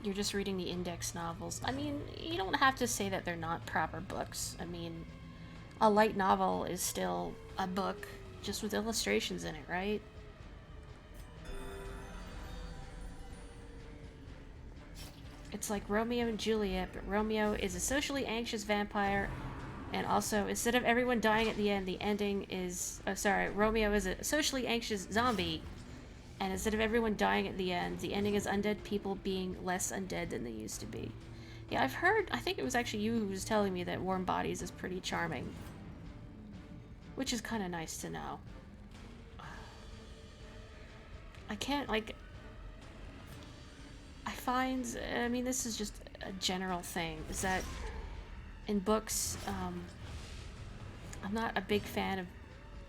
You're just reading the index novels. I mean, you don't have to say that they're not proper books. I mean, a light novel is still a book, just with illustrations in it, right? It's like Romeo and Juliet, but Romeo is a socially anxious vampire, and also, instead of everyone dying at the end, the ending is... Oh, sorry, Romeo is a socially anxious zombie, and instead of everyone dying at the end, the ending is undead people being less undead than they used to be. Yeah, I've heard... I think it was actually you who was telling me that Warm Bodies is pretty charming. Which is kind of nice to know. I can't, like... I find... I mean, this is just a general thing, is that in books, I'm not a big fan of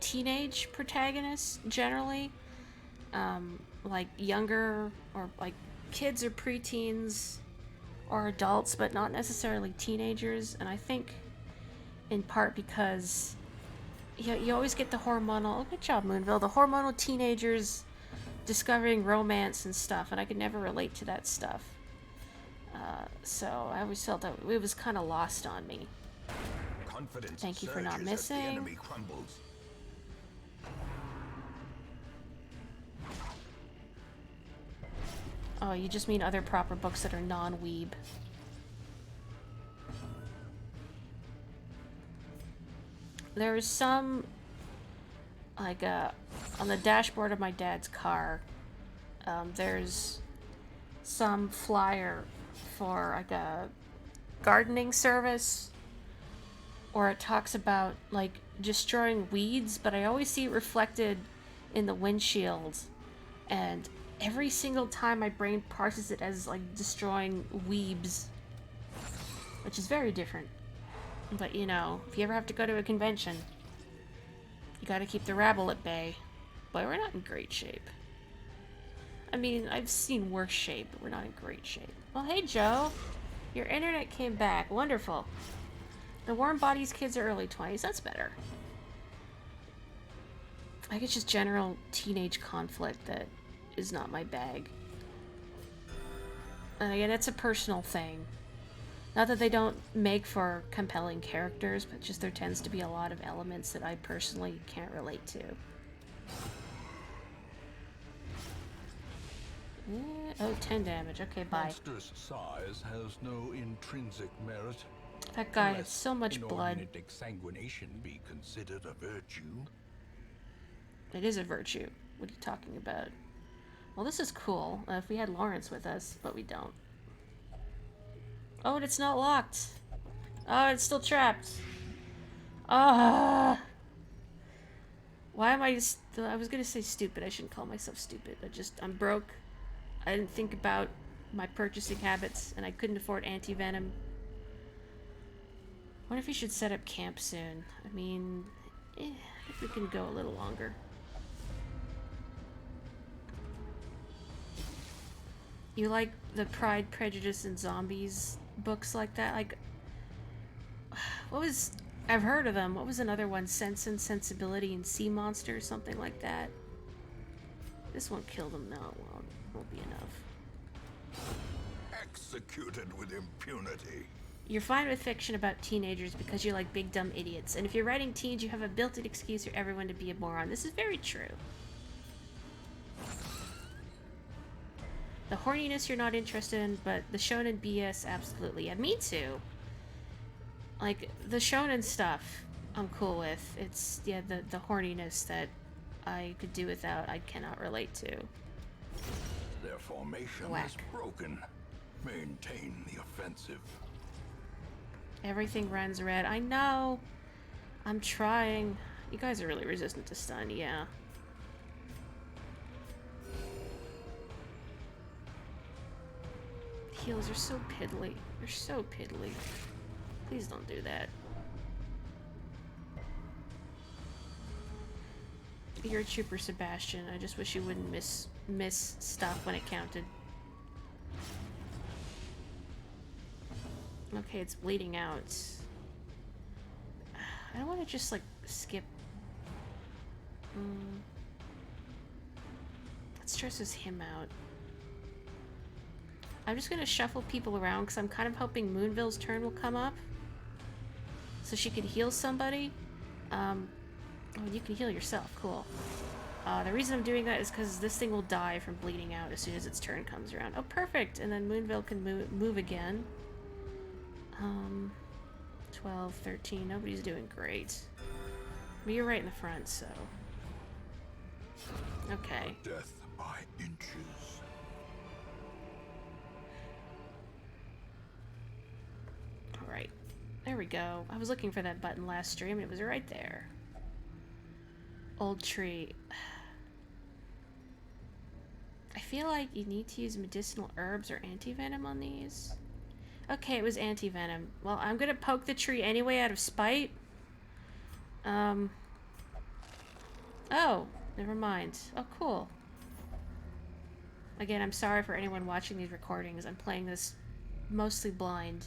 teenage protagonists, generally. Like younger, or like kids or preteens, or adults, but not necessarily teenagers. And I think in part because you always get the hormonal... Oh, good job, Moonville. The hormonal teenagers discovering romance and stuff, and I could never relate to that stuff. So I always felt that it was kind of lost on me. Confidence Thank you for not surges as the missing. enemy crumbles. Oh, you just mean other proper books that are non-weeb. There's some, like, on the dashboard of my dad's car, there's some flyer for, like, a gardening service, or it talks about, like, destroying weeds, but I always see it reflected in the windshield, and every single time my brain parses it as, like, destroying weebs, which is very different. But, you know, if you ever have to go to a convention, you gotta keep the rabble at bay. But we're not in great shape. I mean, I've seen worse shape, but we're not in great shape. Well, hey, Joe. Your internet came back. Wonderful. The Warm Bodies kids are early 20s. That's better. I guess just general teenage conflict that is not my bag. And again, it's a personal thing. Not that they don't make for compelling characters, but just there tends to be a lot of elements that I personally can't relate to. Oh, 10 damage. Okay, bye. Monstrous size has no intrinsic merit. That guy had Unless so much blood. inordinate exsanguination be considered a virtue. It is a virtue. What are you talking about? Well, this is cool. If we had Lawrence with us, but we don't. Oh, and it's not locked. Oh, it's still trapped. Ah. Why am I just... I was gonna say stupid. I shouldn't call myself stupid. I'm broke. I didn't think about my purchasing habits, and I couldn't afford anti-venom. I wonder if you should set up camp soon. I mean, I think we can go a little longer. You like the Pride, Prejudice, and Zombies books like that? Like, what was... I've heard of them. What was another one? Sense and Sensibility and Sea Monster or something like that? This won't kill them. No, well, it won't be enough. Executed with impunity. You're fine with fiction about teenagers because you're like big dumb idiots. And if you're writing teens, you have a built-in excuse for everyone to be a moron. This is very true. The horniness you're not interested in, but the shonen BS, absolutely. Yeah, me too. Like, the shonen stuff, I'm cool with. It's, yeah, the horniness that I could do without, I cannot relate to. Their formation Whack. is broken. Maintain the offensive. Everything runs red. I know. I'm trying. You guys are really resistant to stun, yeah. Heals are so piddly. They're so piddly. Please don't do that. You're a trooper, Sebastian. I just wish you wouldn't miss stuff when it counted. Okay, it's bleeding out. I don't want to just, like, skip. That stresses him out. I'm just gonna shuffle people around because I'm kind of hoping Moonville's turn will come up. So she could heal somebody. Oh, you can heal yourself. Cool. The reason I'm doing that is because this thing will die from bleeding out as soon as its turn comes around. Oh, perfect! And then Moonville can move again. 12, 13. Nobody's doing great. But you're right in the front, so... Okay. Death by inches. Alright. There we go. I was looking for that button last stream and it was right there. Old tree. I feel like you need to use medicinal herbs or anti-venom on these. Okay, it was anti-venom. Well, I'm gonna poke the tree anyway out of spite. Oh, never mind. Oh, cool. Again, I'm sorry for anyone watching these recordings. I'm playing this mostly blind.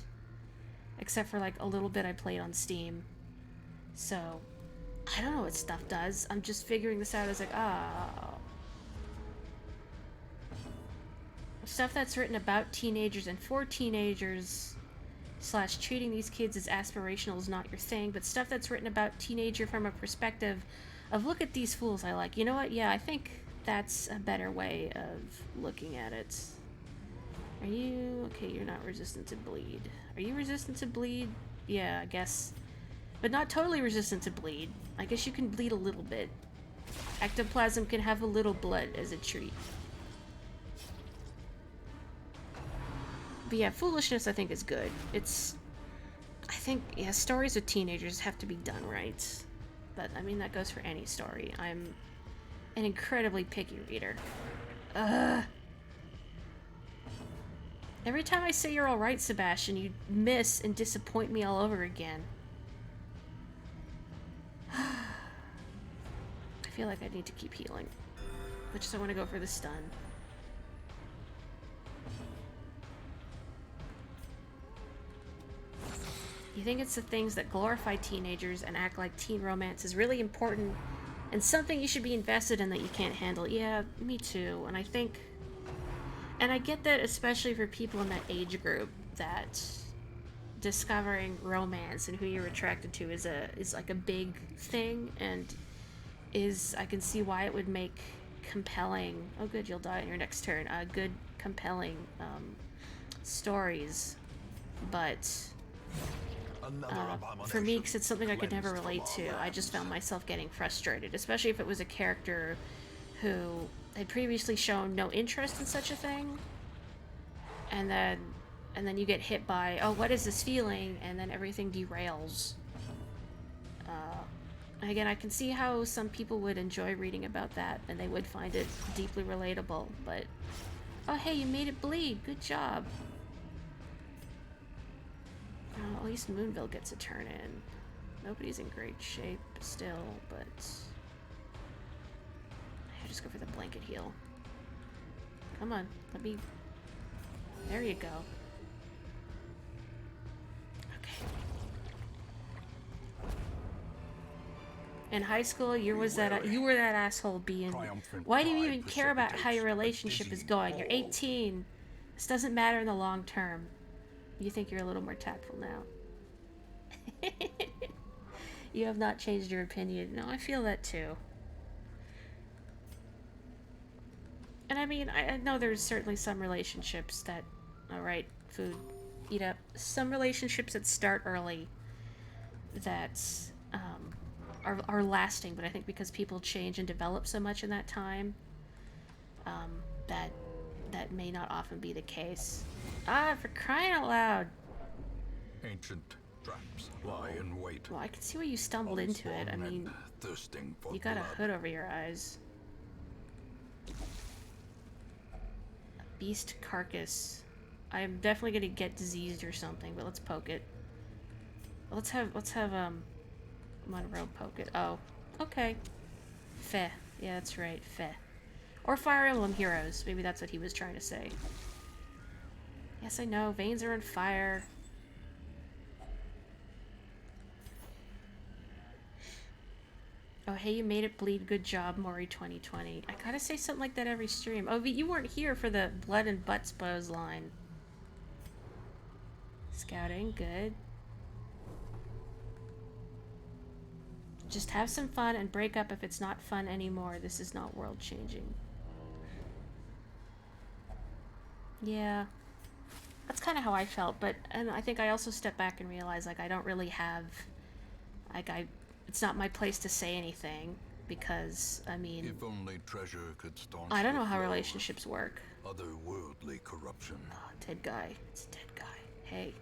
Except for, like, a little bit I played on Steam. So, I don't know what stuff does. I'm just figuring this out as, like, oh. Stuff that's written about teenagers and for teenagers slash treating these kids as aspirational is not your thing, but stuff that's written about teenager from a perspective of look at these fools I like. You know what? Yeah, I think that's a better way of looking at it. Are you... okay, you're not resistant to bleed. Are you resistant to bleed? Yeah, I guess. But not totally resistant to bleed. I guess you can bleed a little bit. Ectoplasm can have a little blood as a treat. But yeah, foolishness I think is good. It's... I think, yeah, stories with teenagers have to be done right. But, I mean, that goes for any story. I'm an incredibly picky reader. Ugh. Every time I say you're alright, Sebastian, you miss and disappoint me all over again. I feel like I need to keep healing. Which is I want to go for the stun. You think it's the things that glorify teenagers and act like teen romance is really important and something you should be invested in that you can't handle. Yeah, me too. And I think... and I get that especially for people in that age group, that discovering romance and who you're attracted to is like a big thing, and I can see why it would make compelling... oh good, you'll die on your next turn. Good, compelling stories. But... for me, because it's something I could never relate to, I just found myself getting frustrated, especially if it was a character who had previously shown no interest in such a thing, and then you get hit by, oh, what is this feeling, and then everything derails. Again, I can see how some people would enjoy reading about that, and they would find it deeply relatable, but... oh, hey, you made it bleed, good job. At least Moonville gets a turn in. Nobody's in great shape still, but... I just go for the blanket heal. Come on, let me... there you go. Okay. In high school, you were that asshole being... why do you even care about how your relationship is going? You're 18. This doesn't matter in the long term. You think you're a little more tactful now. You have not changed your opinion. No, I feel that too. And I mean, I know there's certainly some relationships that... alright, food, eat up. Some relationships that start early that are lasting, but I think because people change and develop so much in that time, that may not often be the case. Ah, for crying out loud! Ancient traps lie in wait. Well, I can see why you stumbled into it. I mean, thirsting for you got a blood. hood over your eyes. A beast carcass. I'm definitely gonna get diseased or something, but let's poke it. Let's have Monroe poke it. Oh, okay. Feh. Yeah, that's right. Feh. Or Fire Emblem Heroes. Maybe that's what he was trying to say. Yes, I know. Veins are on fire. Oh, hey, you made it bleed. Good job, Mori 2020. I gotta say something like that every stream. Oh, you weren't here for the blood and butts bows line. Scouting, good. Just have some fun and break up if it's not fun anymore. This is not world-changing. Yeah. That's kind of how I felt, but... and I think I also stepped back and realized, like, I don't really have... like, it's not my place to say anything, because, I mean... if only treasure could staunch I don't know the how flow of relationships work. otherworldly corruption. Oh, dead guy. It's a dead guy. Hey.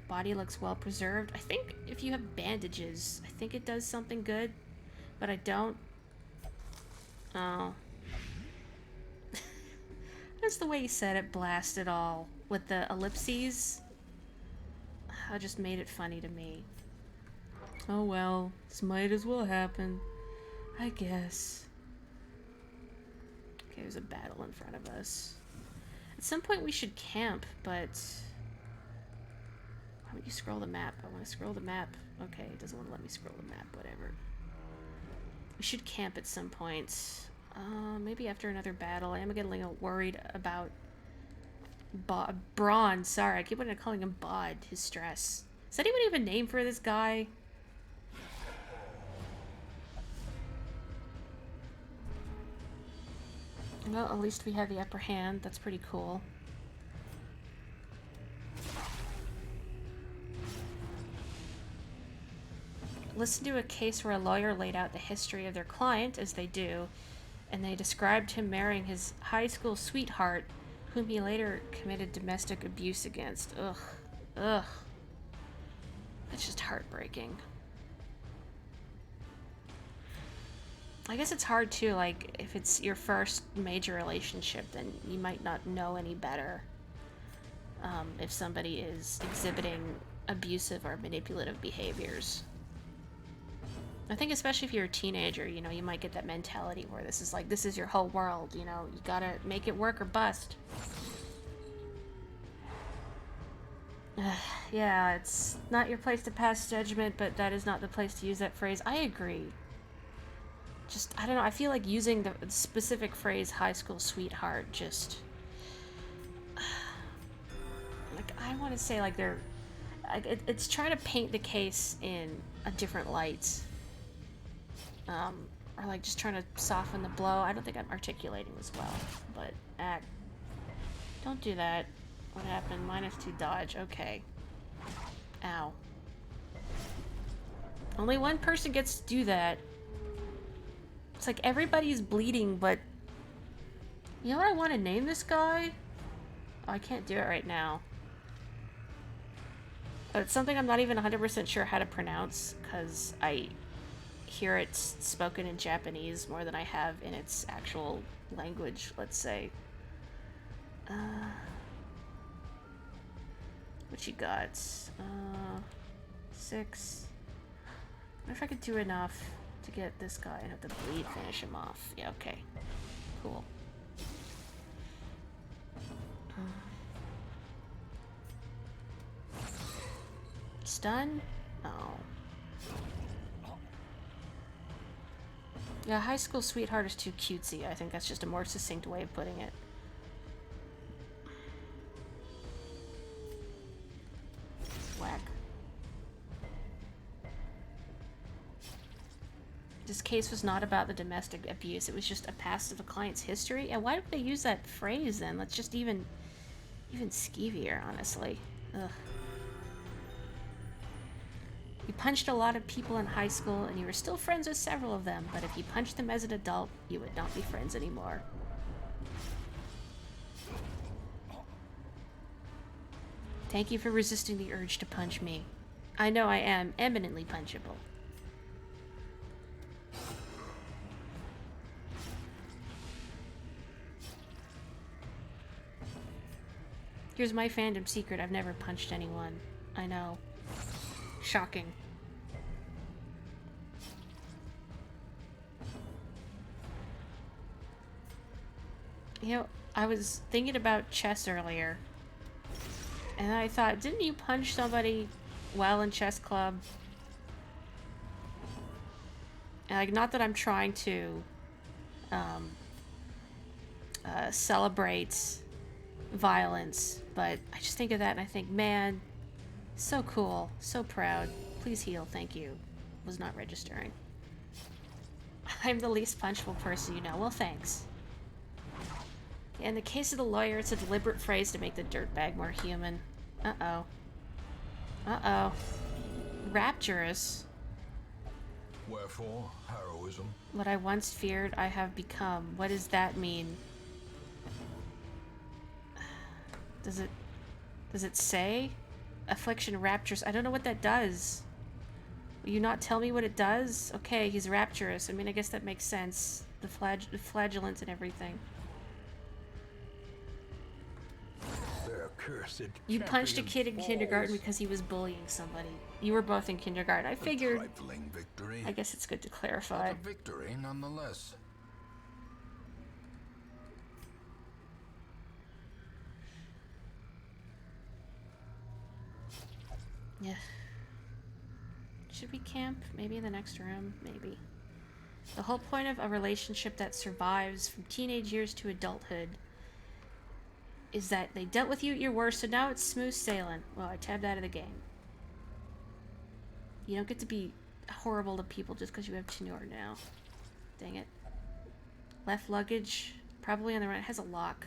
Body looks well preserved. I think if you have bandages, I think it does something good, but I don't. Oh. That's the way you said it, blast it all. With the ellipses. I just made it funny to me. Oh well, this might as well happen. I guess. Okay, there's a battle in front of us. At some point we should camp, but... why would you scroll the map? I want to scroll the map. Okay, it doesn't want to let me scroll the map, whatever. We should camp at some point. Maybe after another battle. I am getting a little worried about Braun. Sorry, I keep wanting to calling him Bod. His stress. Does anyone even have a name for this guy? Well, at least we have the upper hand. That's pretty cool. Listen to a case where a lawyer laid out the history of their client, as they do, and they described him marrying his high school sweetheart, whom he later committed domestic abuse against. Ugh. Ugh. That's just heartbreaking. I guess it's hard too, like, if it's your first major relationship, then you might not know any better. If somebody is exhibiting abusive or manipulative behaviors. I think especially if you're a teenager, you know, you might get that mentality where this is like, this is your whole world, you know, you gotta make it work or bust. Yeah, it's not your place to pass judgment, but that is not the place to use that phrase. I agree. Just, I don't know, I feel like using the specific phrase high school sweetheart just... like, I want to say, like, they're... it's trying to paint the case in a different light. Or, like, just trying to soften the blow. I don't think I'm articulating this well, but... don't do that. What happened? -2 dodge. Okay. Ow. Only one person gets to do that. It's like everybody's bleeding, but... you know what I want to name this guy? Oh, I can't do it right now. But it's something I'm not even 100% sure how to pronounce, because I hear it spoken in Japanese more than I have in its actual language, let's say. What you got? 6. I wonder if I could do enough to get this guy and have the bleed finish him off. Yeah, okay. Cool. Stun? Oh. Yeah, high school sweetheart is too cutesy. I think that's just a more succinct way of putting it. Whack. This case was not about the domestic abuse. It was just a past of a client's history. And why would they use that phrase then? That's just even skeevier, honestly. Ugh. You punched a lot of people in high school, and you were still friends with several of them, but if you punched them as an adult, you would not be friends anymore. Thank you for resisting the urge to punch me. I know I am eminently punchable. Here's my fandom secret. I've never punched anyone. I know. Shocking. You know, I was thinking about chess earlier. And I thought, didn't you punch somebody while in chess club? And like, not that I'm trying to celebrate violence, but I just think of that and I think, man, so cool, so proud. Please heal, thank you. Was not registering. I'm the least punchable person you know. Well, thanks. In the case of the lawyer, it's a deliberate phrase to make the dirtbag more human. Uh-oh. Uh-oh. Rapturous. Wherefore, heroism? What I once feared, I have become. What does that mean? Does it say? Affliction rapturous. I don't know what that does. Will you not tell me what it does? Okay, he's rapturous. I mean, I guess that makes sense. The flagellants and everything. Their cursed You punched a kid in kindergarten because he was bullying somebody. You were both in kindergarten. I figured. A trifling victory. I guess it's good to clarify. But a victory nonetheless. Yeah. Should we camp? Maybe in the next room? Maybe. The whole point of a relationship that survives from teenage years to adulthood is that they dealt with you at your worst, so now it's smooth sailing. Well, I tabbed out of the game. You don't get to be horrible to people just because you have tenure now. Dang it. Left luggage. Probably on the right. It has a lock.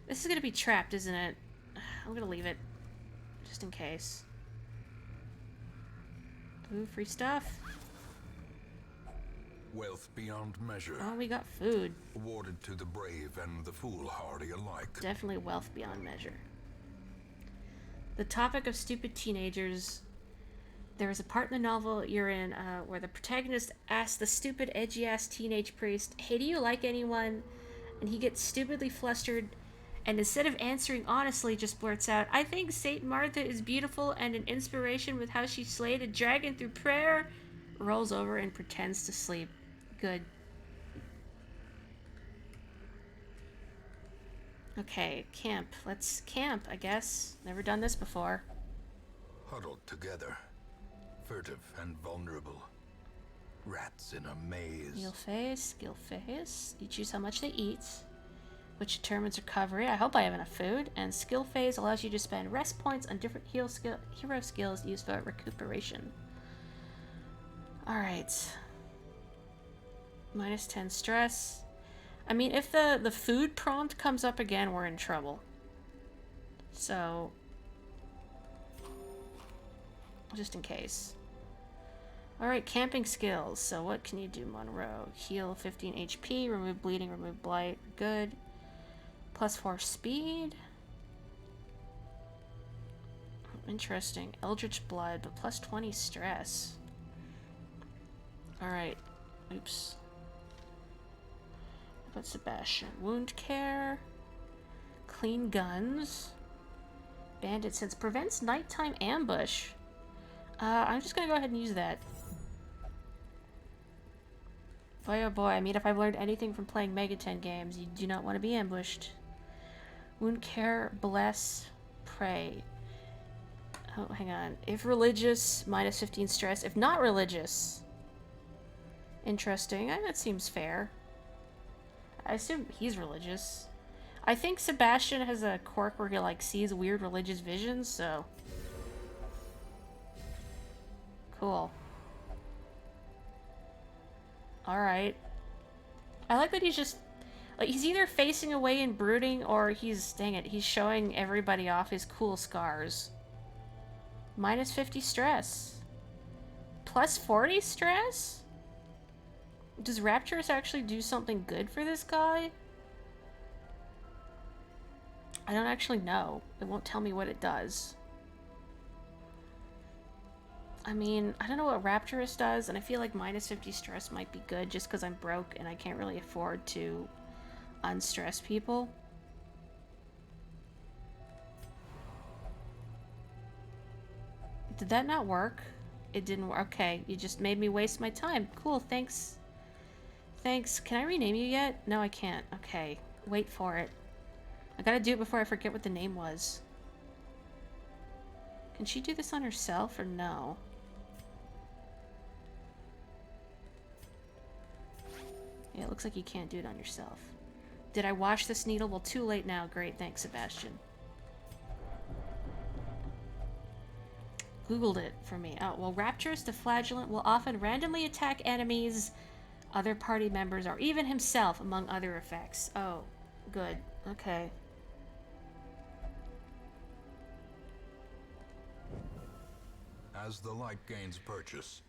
This is going to be trapped, isn't it? I'm going to leave it. Just in case. Ooh, free stuff. Wealth beyond measure. Oh, we got food. Awarded to the brave and the foolhardy alike. Definitely wealth beyond measure. The topic of stupid teenagers. There is a part in the novel you're in where the protagonist asks the stupid, edgy-ass teenage priest, "Hey, do you like anyone?" And he gets stupidly flustered, and instead of answering honestly, just blurts out, "I think Saint Martha is beautiful and an inspiration with how she slayed a dragon through prayer," rolls over and pretends to sleep. Good. Okay, camp. Let's camp, I guess. Never done this before. Huddled together, furtive and vulnerable. Rats in a maze. Skill phase. You choose how much they eat, which determines recovery. I hope I have enough food. And skill phase allows you to spend rest points on different hero skills used for recuperation. Alright. Minus 10 stress. I mean, if the food prompt comes up again, we're in trouble. So, just in case. Alright, camping skills. So what can you do, Monroe? Heal 15 HP, remove bleeding, remove blight. Good. +4 speed. Interesting. Eldritch blood, but +20 stress. Alright. Oops. What about Sebastian? Wound care. Clean guns. Bandit sense prevents nighttime ambush. I'm just gonna go ahead and use that. Boy, oh boy, I mean, if I've learned anything from playing Megaten games, you do not want to be ambushed. Wound care, bless, pray. Oh, hang on. If religious, minus 15 stress. If not religious. Interesting. That seems fair. I assume he's religious. I think Sebastian has a quirk where he, like, sees weird religious visions, so... Cool. Alright. I like that he's just... Like, he's either facing away and brooding, or he's... Dang it, he's showing everybody off his cool scars. Minus 50 stress. Plus 40 stress? Does Rapturous actually do something good for this guy? I don't actually know. It won't tell me what it does. I mean, I don't know what Rapturous does, and I feel like minus 50 stress might be good just because I'm broke and I can't really afford to unstress people. Did that not work? It didn't work. Okay, you just made me waste my time. Cool, thanks. Thanks. Can I rename you yet? No, I can't. Okay, wait for it. I gotta do it before I forget what the name was. Can she do this on herself or no? Yeah, it looks like you can't do it on yourself. Did I wash this needle? Well, too late now. Great, thanks, Sebastian. Googled it for me. Oh, well, Rapturous the Flagellant will often randomly attack enemies, other party members, or even himself, among other effects. Oh, good. Okay. As the light gains purchase,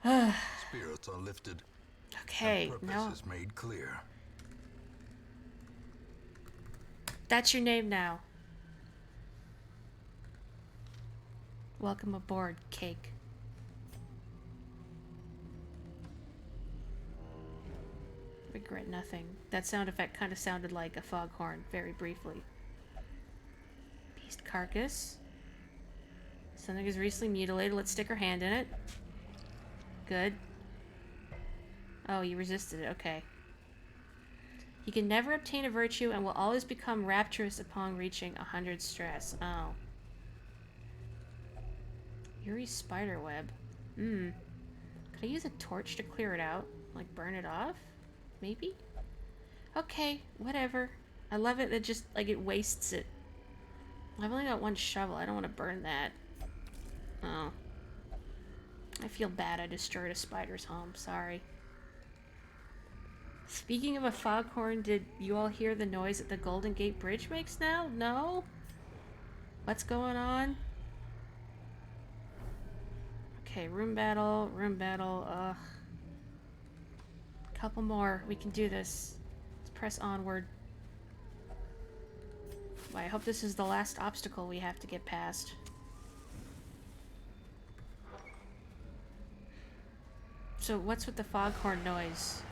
spirits are lifted. Okay, and no. purpose is made clear. That's your name now. Welcome aboard, Cake. Regret nothing. That sound effect kind of sounded like a foghorn, very briefly. Beast carcass. Something is recently mutilated. Let's stick our hand in it. Good. Oh, you resisted it. Okay. You can never obtain a virtue and will always become rapturous upon reaching 100 stress. Oh. Yuri's spiderweb. Could I use a torch to clear it out? Like, burn it off? Maybe? Okay, whatever. I love it that just, like, it wastes it. I've only got one shovel. I don't want to burn that. Oh. I feel bad I destroyed a spider's home. Sorry. Speaking of a foghorn, did you all hear the noise that the Golden Gate Bridge makes now? No? What's going on? Okay, room battle, ugh. Couple more, we can do this. Let's press onward. Well, I hope this is the last obstacle we have to get past. So what's with the foghorn noise?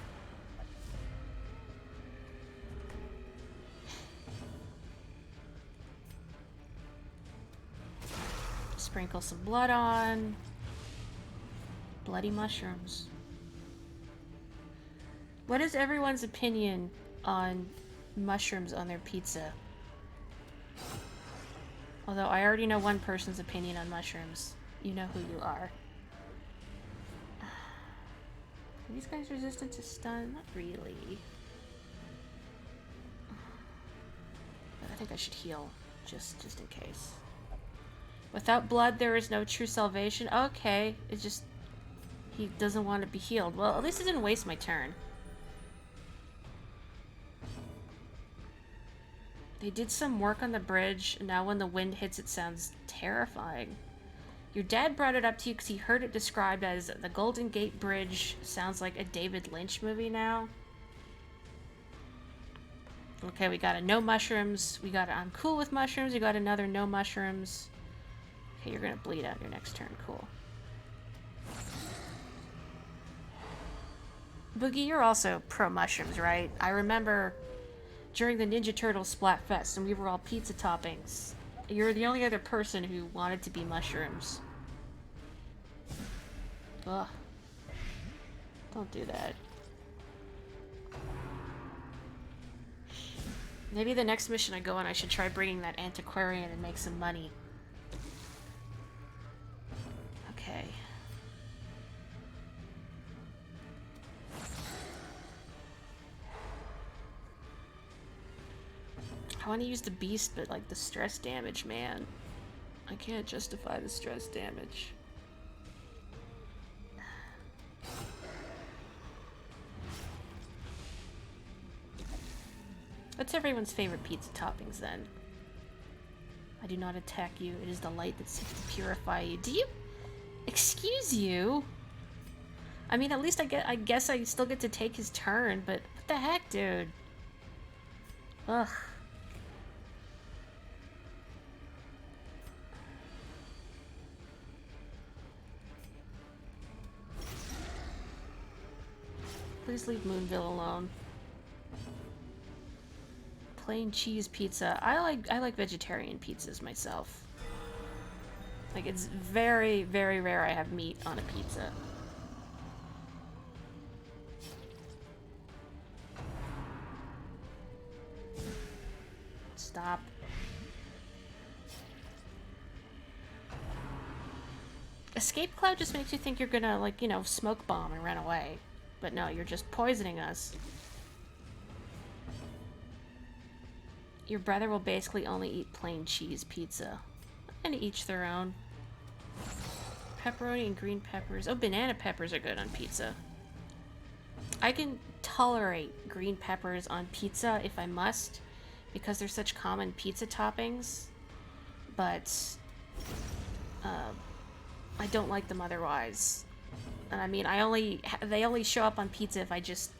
Sprinkle some blood on. Bloody mushrooms. What is everyone's opinion on mushrooms on their pizza? Although I already know one person's opinion on mushrooms. You know who you are. Are these guys resistant to stun? Not really. But I think I should heal, just in case. Without blood, there is no true salvation. Okay, it's just... he doesn't want to be healed. Well, at least it didn't waste my turn. They did some work on the bridge, and now when the wind hits it sounds terrifying. Your dad brought it up to you because he heard it described as the Golden Gate Bridge. Sounds like a David Lynch movie now. Okay, we got a no mushrooms. We got a I'm cool with mushrooms. We got another no mushrooms. Okay, you're gonna bleed out your next turn. Cool. Boogie, you're also pro mushrooms, right? I remember during the Ninja Turtles Splatfest, and we were all pizza toppings. You're the only other person who wanted to be mushrooms. Ugh. Don't do that. Maybe the next mission I go on, I should try bringing that antiquarian and make some money. Okay. I want to use the beast, but like the stress damage, man. I can't justify the stress damage. What's everyone's favorite pizza toppings then? I do not attack you. It is the light that seeks to purify you. Do you? Excuse you? I mean, at least I guess I still get to take his turn, but what the heck, dude? Ugh. Please leave Moonville alone. Plain cheese pizza. I like vegetarian pizzas myself. Like, it's very, very rare I have meat on a pizza. Stop. Escape cloud just makes you think you're gonna, like, you know, smoke bomb and run away. But no, you're just poisoning us. Your brother will basically only eat plain cheese pizza. And each their own. Pepperoni and green peppers. Oh, banana peppers are good on pizza. I can tolerate green peppers on pizza if I must, because they're such common pizza toppings. But I don't like them otherwise. And I mean, they only show up on pizza if I just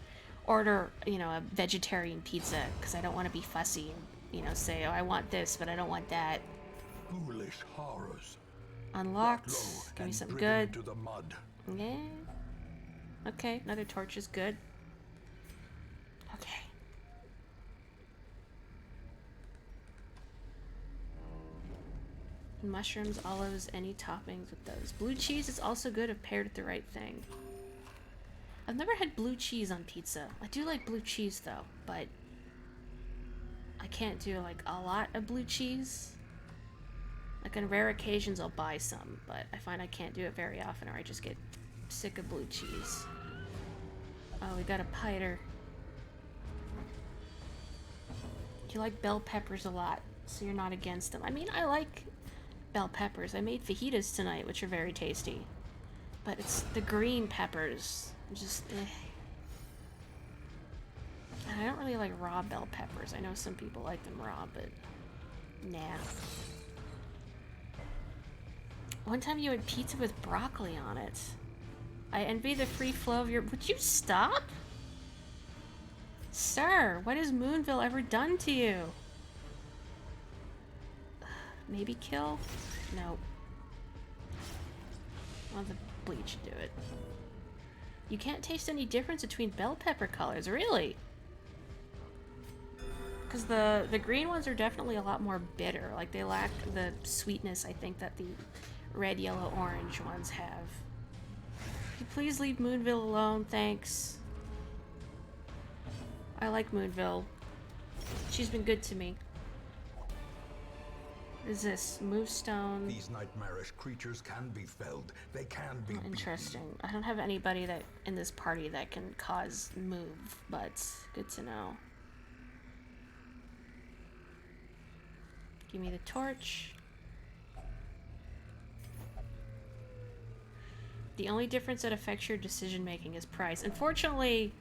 order, you know, a vegetarian pizza, because I don't want to be fussy and, you know, say, oh, I want this, but I don't want that. Foolish horrors. Unlocked. Give me something good. To the mud. Yeah. Okay, another torch is good. Okay. Mushrooms, olives, any toppings with those. Blue cheese is also good if paired with the right thing. I've never had blue cheese on pizza. I do like blue cheese though, but I can't do like a lot of blue cheese. Like on rare occasions I'll buy some, but I find I can't do it very often or I just get sick of blue cheese. Oh, we got a piter. You like bell peppers a lot, so you're not against them. I mean, I like bell peppers. I made fajitas tonight, which are very tasty. But it's the green peppers. Just, And I don't really like raw bell peppers. I know some people like them raw, but nah. One time you had pizza with broccoli on it. I envy the free flow of your... Would you stop? Sir, what has Moonville ever done to you? Maybe kill? No. Well, the bleach should do it. You can't taste any difference between bell pepper colors, really? Because the green ones are definitely a lot more bitter. Like, they lack the sweetness, I think, that the red, yellow, orange ones have. Could you please leave Moonville alone? Thanks. I like Moonville. She's been good to me. What is this? Movestone. These nightmarish creatures can be felled. They can be Interesting. I don't have anybody that in this party that can cause move, but good to know. Give me the torch. The only difference that affects your decision making is price. Unfortunately,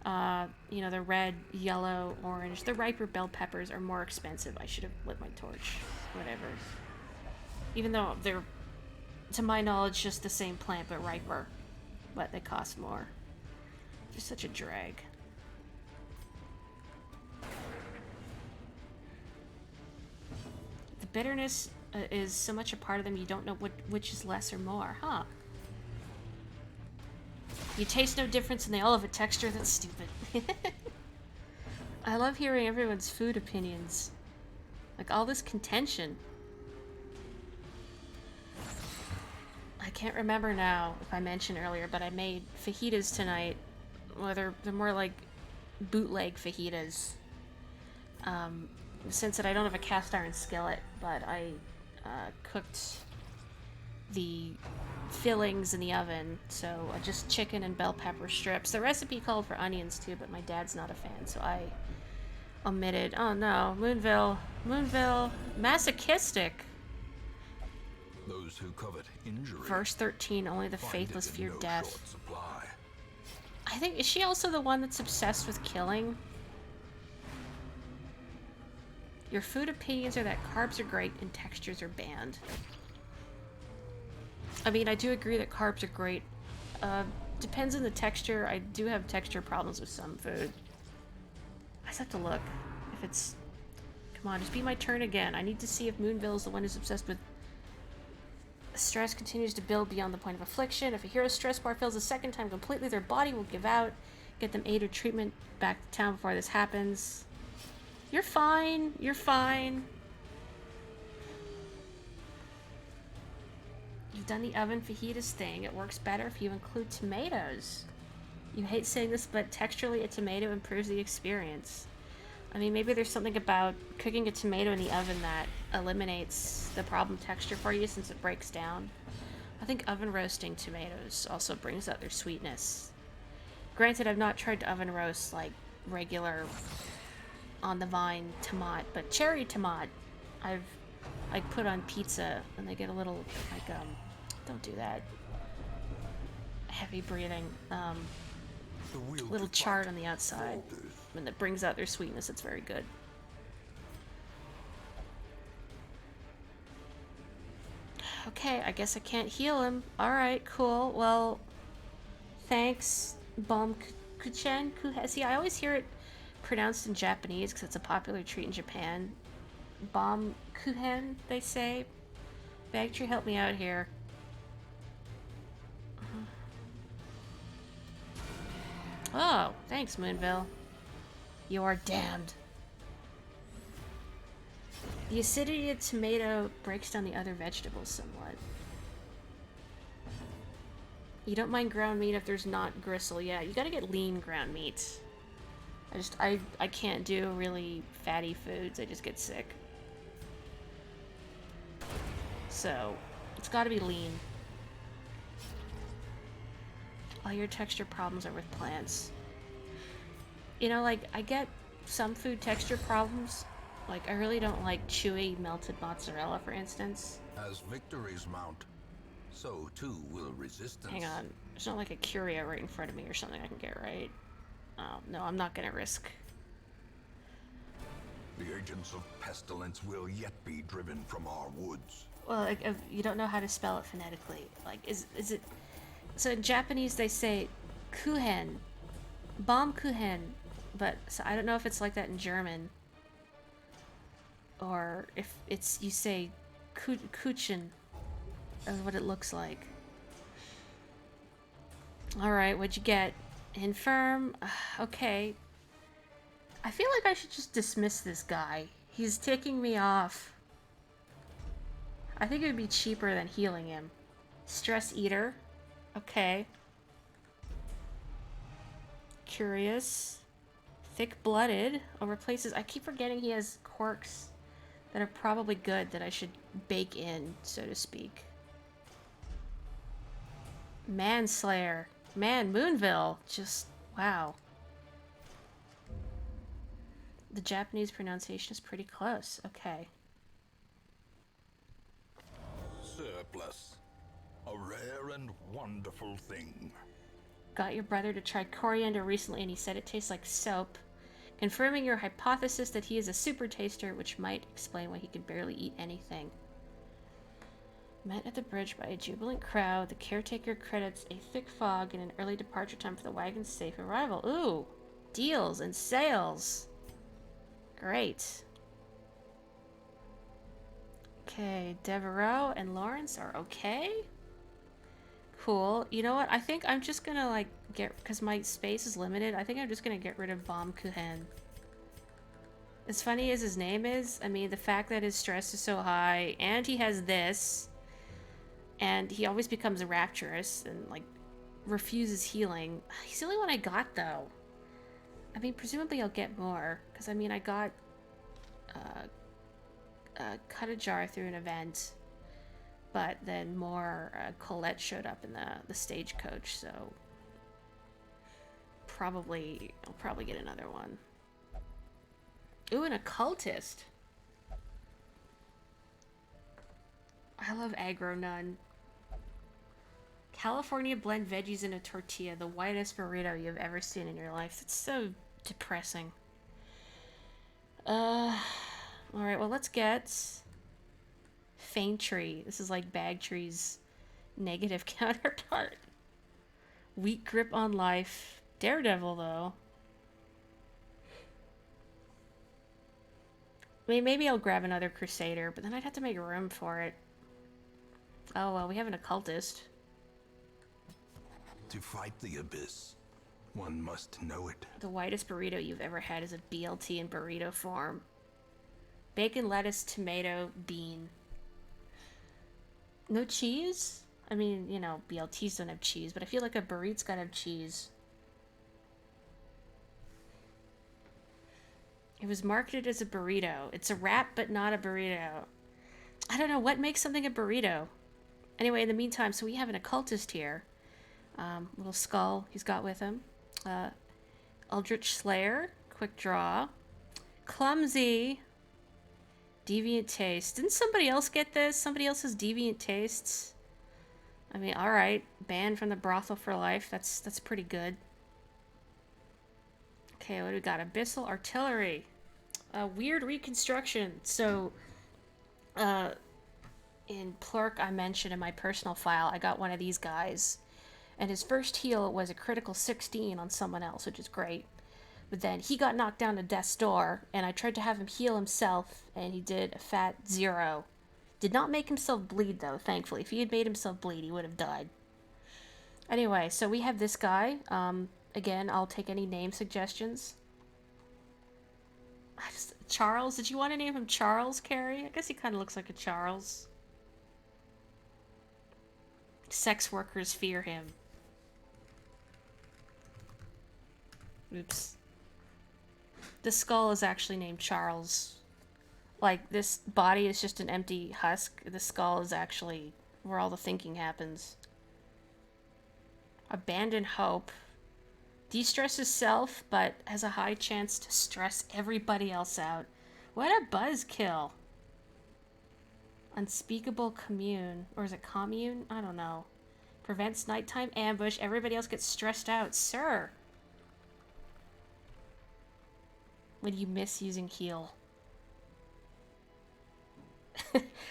you know, the red, yellow, orange, the riper bell peppers are more expensive. I should have lit my torch. Whatever. Even though they're, to my knowledge, just the same plant but riper. But they cost more. They're such a drag. The bitterness is so much a part of them you don't know which is less or more, huh? You taste no difference and they all have a texture that's stupid. I love hearing everyone's food opinions. Like, all this contention. I can't remember now if I mentioned earlier, but I made fajitas tonight. Well, they're more like bootleg fajitas. Since that I don't have a cast iron skillet, but I cooked the fillings in the oven, so just chicken and bell pepper strips. The recipe called for onions too, but my dad's not a fan, so I omitted. Oh no, Moonville, masochistic. Those who covet injury. Verse 13, only the find faithless it in fear no death. short supply. I think, is she also the one that's obsessed with killing? Your food opinions are that carbs are great and textures are banned. I mean, I do agree that carbs are great. Depends on the texture. I do have texture problems with some food. I just have to look. If it's... Come on, just be my turn again. I need to see if Moonville is the one who's obsessed with... Stress continues to build beyond the point of affliction. If a hero's stress bar fails a second time completely, their body will give out. Get them aid or treatment back to town before this happens. You're fine. You're fine. You've done the oven fajitas thing. It works better if you include tomatoes. You hate saying this, but texturally a tomato improves the experience. I mean, maybe there's something about cooking a tomato in the oven that eliminates the problem texture for you since it breaks down. I think oven roasting tomatoes also brings out their sweetness. Granted, I've not tried to oven roast like regular on the vine tomat, but cherry tomat I've like put on pizza and they get a little like don't do that. Heavy breathing. Little charred on the outside. When it brings out their sweetness, it's very good. Okay, I guess I can't heal him. Alright, cool. Well, thanks, Bom Kuchen. See, I always hear it pronounced in Japanese because it's a popular treat in Japan. Bom Kuchen, they say. Bactry, help me out here. Oh, thanks, Moonville. You are damned. The acidity of tomato breaks down the other vegetables somewhat. You don't mind ground meat if there's not gristle. Yeah, you gotta get lean ground meat. I can't do really fatty foods. I just get sick. So, it's gotta be lean. All your texture problems are with plants. You know, like, I get some food texture problems. Like, I really don't like chewy melted mozzarella, for instance. As victories mount, so too will Hang resistance. on. There's not like a curio right in front of me or something I can get right. No, I'm not gonna risk. The agents of pestilence will yet be driven from our woods. Well, like, if you don't know how to spell it phonetically. Like, is it... So in Japanese they say kuhen. Bomb kuhen. But so I don't know if it's like that in German. Or if it's, you say kuchen. That's what it looks like. Alright, what'd you get? Infirm. Okay. I feel like I should just dismiss this guy. He's ticking me off. I think it would be cheaper than healing him. Stress eater. Okay. Curious. Thick-blooded. Oh, replaces... I keep forgetting he has quirks that are probably good that I should bake in, so to speak. Manslayer. Man, Moonville. Just... wow. The Japanese pronunciation is pretty close. Okay. Surplus. A rare and wonderful thing. Got your brother to try coriander recently and he said it tastes like soap. Confirming your hypothesis that he is a super taster, which might explain why he can barely eat anything. Met at the bridge by a jubilant crowd. The caretaker credits a thick fog and an early departure time for the wagon's safe arrival. Ooh! Deals and sales! Great. Okay, Devereaux and Lawrence are okay. Cool. You know what? I think I'm just gonna, like, get... because my space is limited, I think I'm just gonna get rid of Bomb Kuhen. As funny as his name is, I mean, the fact that his stress is so high, and he has this, and he always becomes rapturous and, like, refuses healing. He's the only one I got, though. I mean, presumably I'll get more, because, I mean, I got... cut a jar through an event, but then more Colette showed up in the stagecoach, so I'll probably get another one. Ooh, an occultist. I love aggro nun. California blend veggies in a tortilla, the whitest burrito you've ever seen in your life. It's so depressing. Alright, well, let's get Faintry. This is like Bagtree's negative counterpart. Weak grip on life. Daredevil, though. I mean, maybe I'll grab another Crusader, but then I'd have to make room for it. Oh, well, we have an occultist. To fight the abyss, one must know it. The whitest burrito you've ever had is a BLT in burrito form. Bacon, lettuce, tomato, bean. No cheese? I mean, you know, BLTs don't have cheese, but I feel like a burrito's gotta have cheese. It was marketed as a burrito. It's a wrap, but not a burrito. I don't know, what makes something a burrito? Anyway, in the meantime, so we have an occultist here. Little skull he's got with him. Eldritch Slayer, quick draw. Clumsy. Deviant taste. Didn't somebody else get this? Somebody else has deviant tastes. I mean, alright. Banned from the brothel for life. That's pretty good. Okay, what do we got? Abyssal Artillery. Weird reconstruction. So, in Plurk, I mentioned in my personal file, I got one of these guys. And his first heal was a critical 16 on someone else, which is great. But then he got knocked down to death's door, and I tried to have him heal himself, and he did a fat 0. Did not make himself bleed, though, thankfully. If he had made himself bleed, he would have died. Anyway, so we have this guy. Again, I'll take any name suggestions. Charles? Did you want to name him Charles, Carrie? I guess he kind of looks like a Charles. Sex workers fear him. Oops. The skull is actually named Charles. Like, this body is just an empty husk. The skull is actually where all the thinking happens. Abandon hope. De-stresses self, but has a high chance to stress everybody else out. What a buzzkill. Unspeakable commune. Or is it commune? I don't know. Prevents nighttime ambush. Everybody else gets stressed out. Sir. When you miss using heal.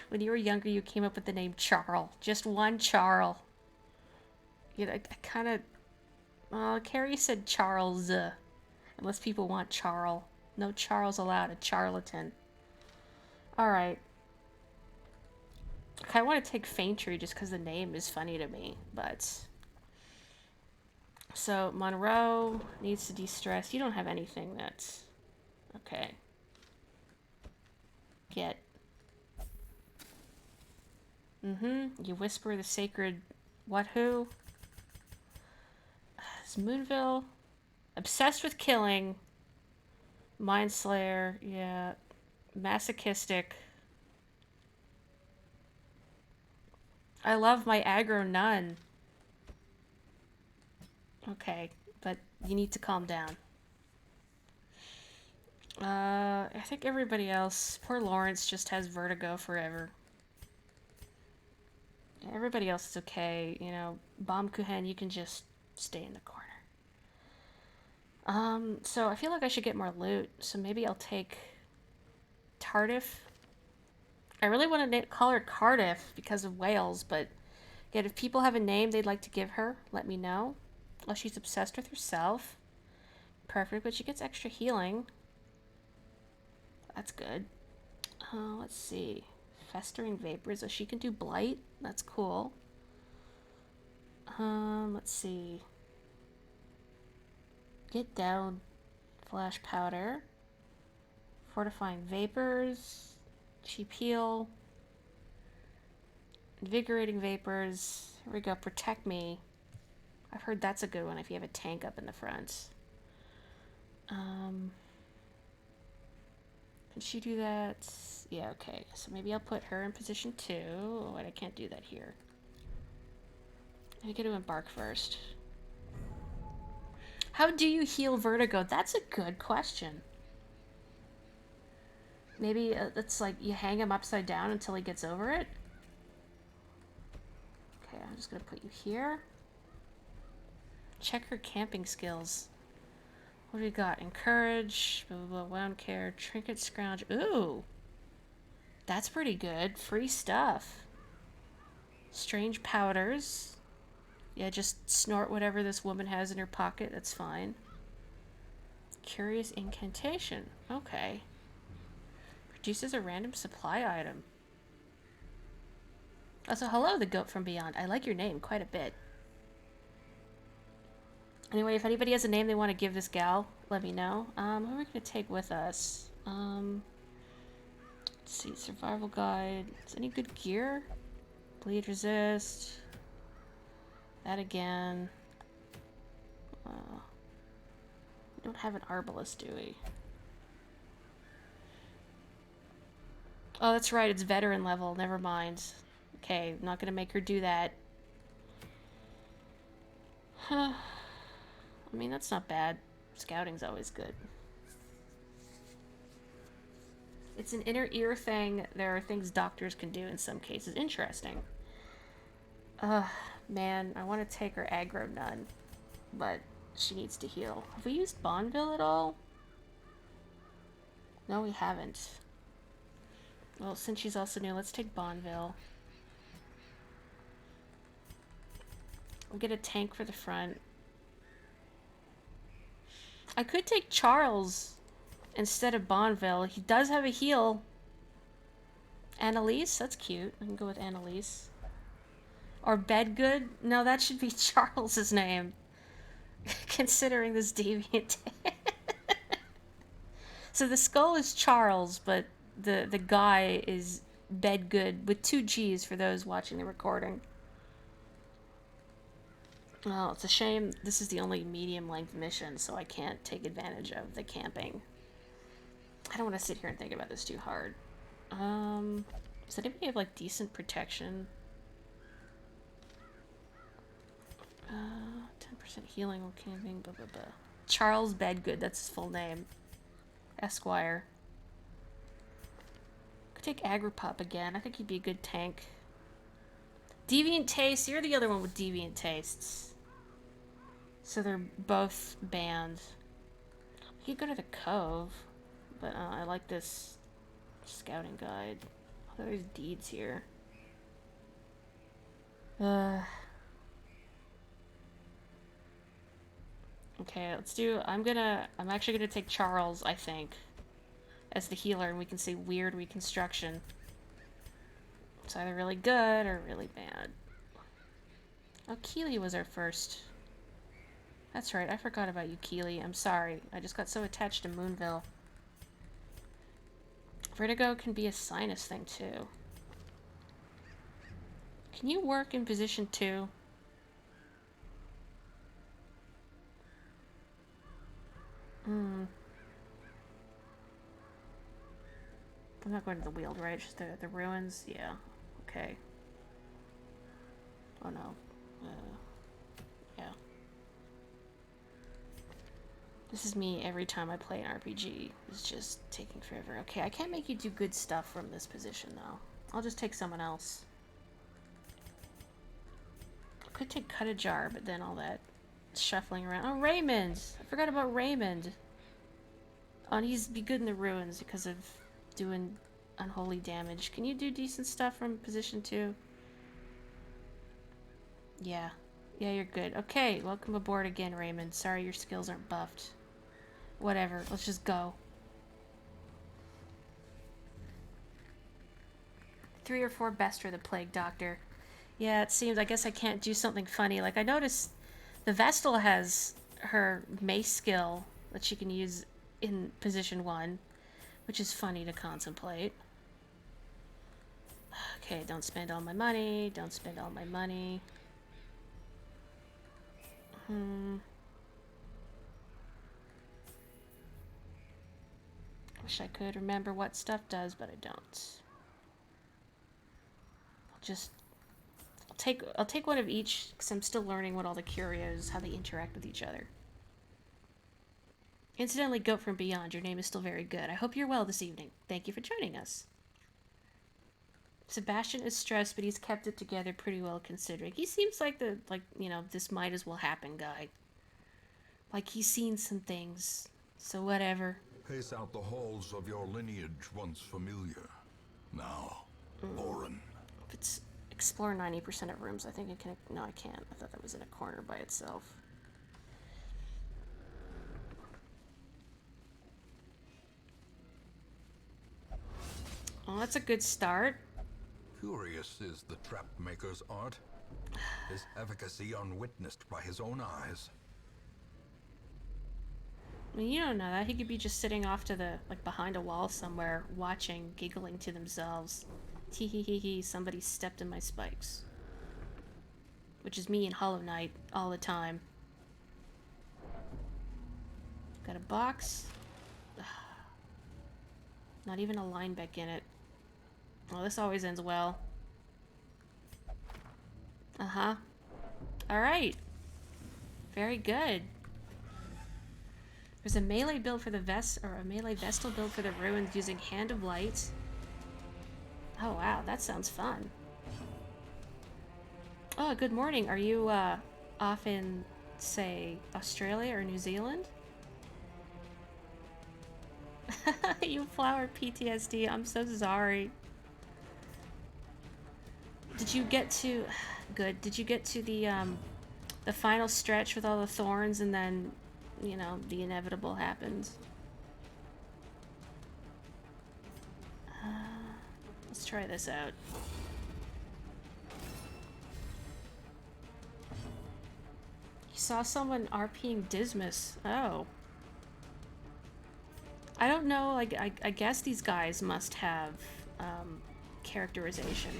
When you were younger, you came up with the name Charl. Just one Charl. You know, I kind of... Carrie said Charles. Unless people want Charl. No Charles allowed. A charlatan. Alright. I kind of want to take Faintry just because the name is funny to me, but... So, Monroe needs to de-stress. You don't have anything that's... Okay. Get. You whisper the sacred... What who? It's Moonville. Obsessed with killing. Mindslayer. Yeah. Masochistic. I love my aggro nun. Okay, but you need to calm down. I think everybody else... Poor Lawrence just has vertigo forever. Yeah, everybody else is okay. You know, Bomb Kuhen, you can just stay in the corner. So I feel like I should get more loot. So maybe I'll take... Tardif. I really want to call her Cardiff because of Wales, but... Yet if people have a name they'd like to give her, let me know. Oh, she's obsessed with herself. Perfect, but she gets extra healing. That's good. Let's see. Festering vapors. Oh, she can do blight. That's cool. Let's see. Get down. Flash powder. Fortifying vapors. Cheap heal. Invigorating vapors. Here we go. Protect me. I've heard that's a good one if you have a tank up in the front. Can she do that? Yeah, okay. So maybe I'll put her in position 2. Oh, wait, I can't do that here. I get to embark first. How do you heal vertigo? That's a good question. Maybe it's like you hang him upside down until he gets over it. Okay, I'm just gonna put you here. Check her camping skills. What do we got? Encourage, blah, blah, blah, wound care, trinket scrounge. Ooh! That's pretty good. Free stuff. Strange powders. Yeah, just snort whatever this woman has in her pocket. That's fine. Curious incantation. Okay. Produces a random supply item. Also, hello, the goat from beyond. I like your name quite a bit. Anyway, if anybody has a name they want to give this gal, let me know. Who are we going to take with us? Let's see, survival guide. Is any good gear? Bleed resist. That again. We don't have an arbalist, do we? Oh, that's right, it's veteran level. Never mind. Okay, I'm not going to make her do that. I mean, that's not bad. Scouting's always good. It's an inner ear thing. There are things doctors can do in some cases. Interesting. Man, I want to take her aggro nun, but she needs to heal. Have we used Bonneville at all? No, we haven't. Well, since she's also new, let's take Bonneville. We'll get a tank for the front. I could take Charles instead of Bonneville. He does have a heal. Annalise? That's cute. I can go with Annalise. Or Bedgood? No, that should be Charles's name. Considering this deviant. So the skull is Charles, but the guy is Bedgood with 2 G's for those watching the recording. Well, it's a shame this is the only medium-length mission, so I can't take advantage of the camping. I don't want to sit here and think about this too hard. Does anybody have, like, decent protection? 10% healing while camping, blah blah blah. Charles Bedgood, that's his full name. Esquire. Could take Agripup again. I think he'd be a good tank. Deviant Taste, you're the other one with Deviant Tastes. So they're both banned. You could go to the Cove, but I like this scouting guide. Oh, there's deeds here. Okay, let's do. I'm actually gonna take Charles, I think, as the healer, and we can say weird reconstruction. It's either really good or really bad. Oh, Keely was our first. That's right, I forgot about you, Keely. I'm sorry. I just got so attached to Moonville. Vertigo can be a sinus thing, too. Can you work in position 2? I'm not going to the Weald, right? Just the ruins? Yeah. Okay. Oh no. Yeah. This is me every time I play an RPG. It's just taking forever. Okay, I can't make you do good stuff from this position, though. I'll just take someone else. I could take Cut a Jar, but then all that shuffling around. Oh, Raymond! I forgot about Raymond. Oh, and he's be good in the ruins because of doing unholy damage. Can you do decent stuff from position 2? Yeah. Yeah, you're good. Okay, welcome aboard again, Raymond. Sorry your skills aren't buffed. Whatever, let's just go. 3 or 4 best for the Plague Doctor. Yeah, it seems, I guess I can't do something funny. Like, I noticed the Vestal has her mace skill that she can use in position 1, which is funny to contemplate. Okay, don't spend all my money. Don't spend all my money. Wish I could remember what stuff does, but I don't. I'll take one of each because I'm still learning what all the curios, how they interact with each other. Incidentally, Goat from Beyond, your name is still very good. I hope you're well this evening. Thank you for joining us. Sebastian is stressed, but he's kept it together pretty well considering. He seems like this might as well happen guy. Like he's seen some things, so whatever. Pace out the halls of your lineage once familiar. Now, Orin. If it's explore 90% of rooms, I think I can. No, I can't. I thought that was in a corner by itself. Oh, that's a good start. Curious is the trap maker's art. His efficacy unwitnessed by his own eyes. I mean, you don't know that. He could be just sitting off to the, behind a wall somewhere, watching, giggling to themselves. Tee hee hee hee, somebody stepped in my spikes. Which is me in Hollow Knight all the time. Got a box. Not even a Linebeck in it. Oh, this always ends well. Uh-huh. Alright. Very good. There's a melee build for the a melee Vestal build for the ruins using Hand of Light. Oh wow, that sounds fun. Oh, good morning. Are you off in, say, Australia or New Zealand? You flower PTSD. I'm so sorry. Did you get to... Good. Did you get to the final stretch with all the thorns and then, you know, the inevitable happened? Let's try this out. You saw someone RPing Dismas. Oh. I don't know, like, I guess these guys must have, characterization.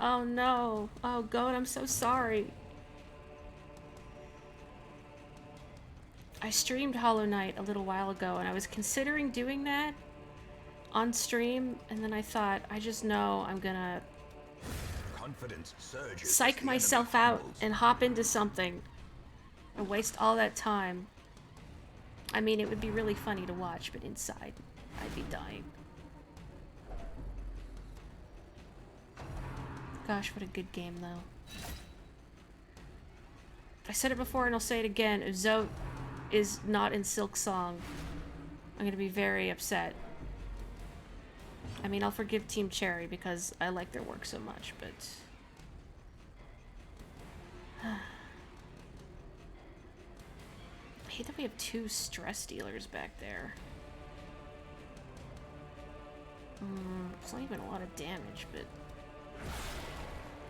Oh no. Oh god, I'm so sorry. I streamed Hollow Knight a little while ago, and I was considering doing that on stream, and then I thought, I just know I'm gonna confidence surges as psych the myself enemy out crumbles. and hop into something and waste all that time. I mean, it would be really funny to watch, but inside, I'd be dying. Gosh, what a good game, though. I said it before and I'll say it again. If Zote is not in Silk Song, I'm gonna be very upset. I mean, I'll forgive Team Cherry because I like their work so much, but... I hate that we have 2 stress dealers back there. It's not even a lot of damage, but...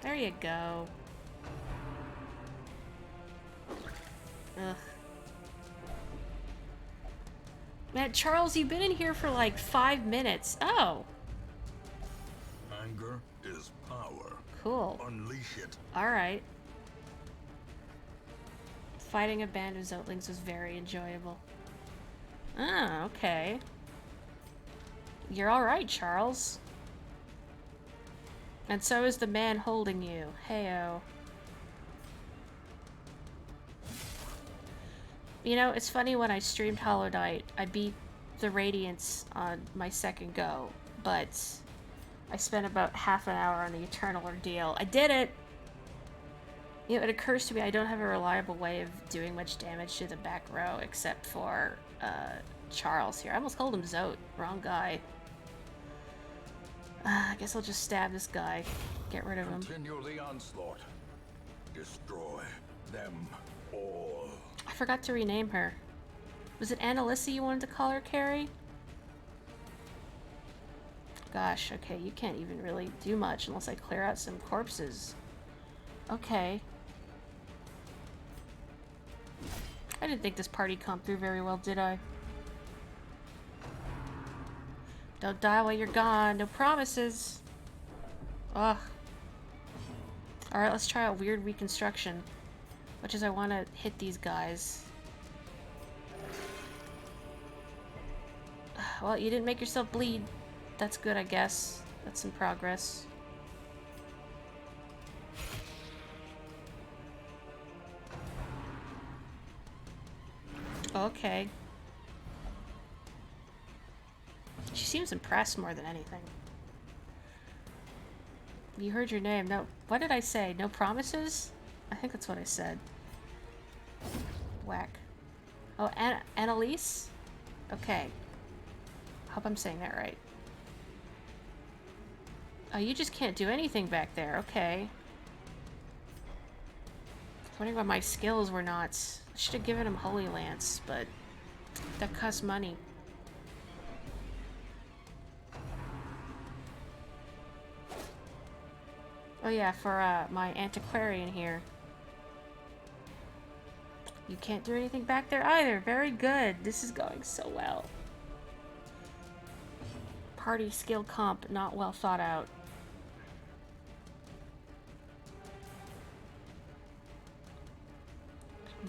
There you go. Ugh. Man, Charles, you've been in here for like 5 minutes. Oh. Anger is power. Cool. Unleash it. Alright. Fighting a band of Zotlings was very enjoyable. Ah, okay. You're alright, Charles. And so is the man holding you. Heyo. You know, it's funny, when I streamed Hollow Knight, I beat the Radiance on my second go, but I spent about half an hour on the Eternal Ordeal. I did it! You know, it occurs to me I don't have a reliable way of doing much damage to the back row except for Charles here. I almost called him Zote. Wrong guy. I guess I'll just stab this guy. Get rid of him. Continue the onslaught. Destroy them all. I forgot to rename her. Was it Annalisa you wanted to call her, Carrie? Gosh, okay, you can't even really do much unless I clear out some corpses. Okay. I didn't think this party come through very well, did I? Don't die while you're gone. No promises. Ugh. Alright, let's try a weird reconstruction. Much as I want to hit these guys. Well, you didn't make yourself bleed. That's good, I guess. That's some progress. Okay. She seems impressed more than anything. You heard your name. No, what did I say? No promises? I think that's what I said. Whack. Oh, Annalise? Okay. Hope I'm saying that right. Oh, you just can't do anything back there. Okay. I was wondering why my skills were not... I should have given him Holy Lance, but that costs money. Oh yeah, for my antiquarian here. You can't do anything back there either. Very good. This is going so well. Party skill comp not well thought out.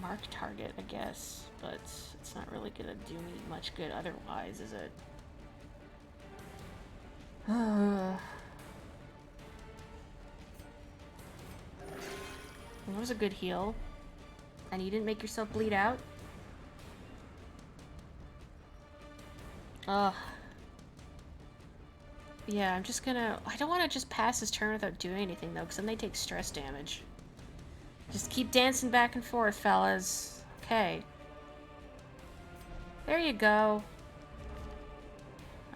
Mark target, I guess, but it's not really gonna do me much good otherwise, is it? That was a good heal. And you didn't make yourself bleed out? Ugh. Yeah, I'm just gonna... I don't want to just pass this turn without doing anything, though, because then they take stress damage. Just keep dancing back and forth, fellas. Okay. There you go.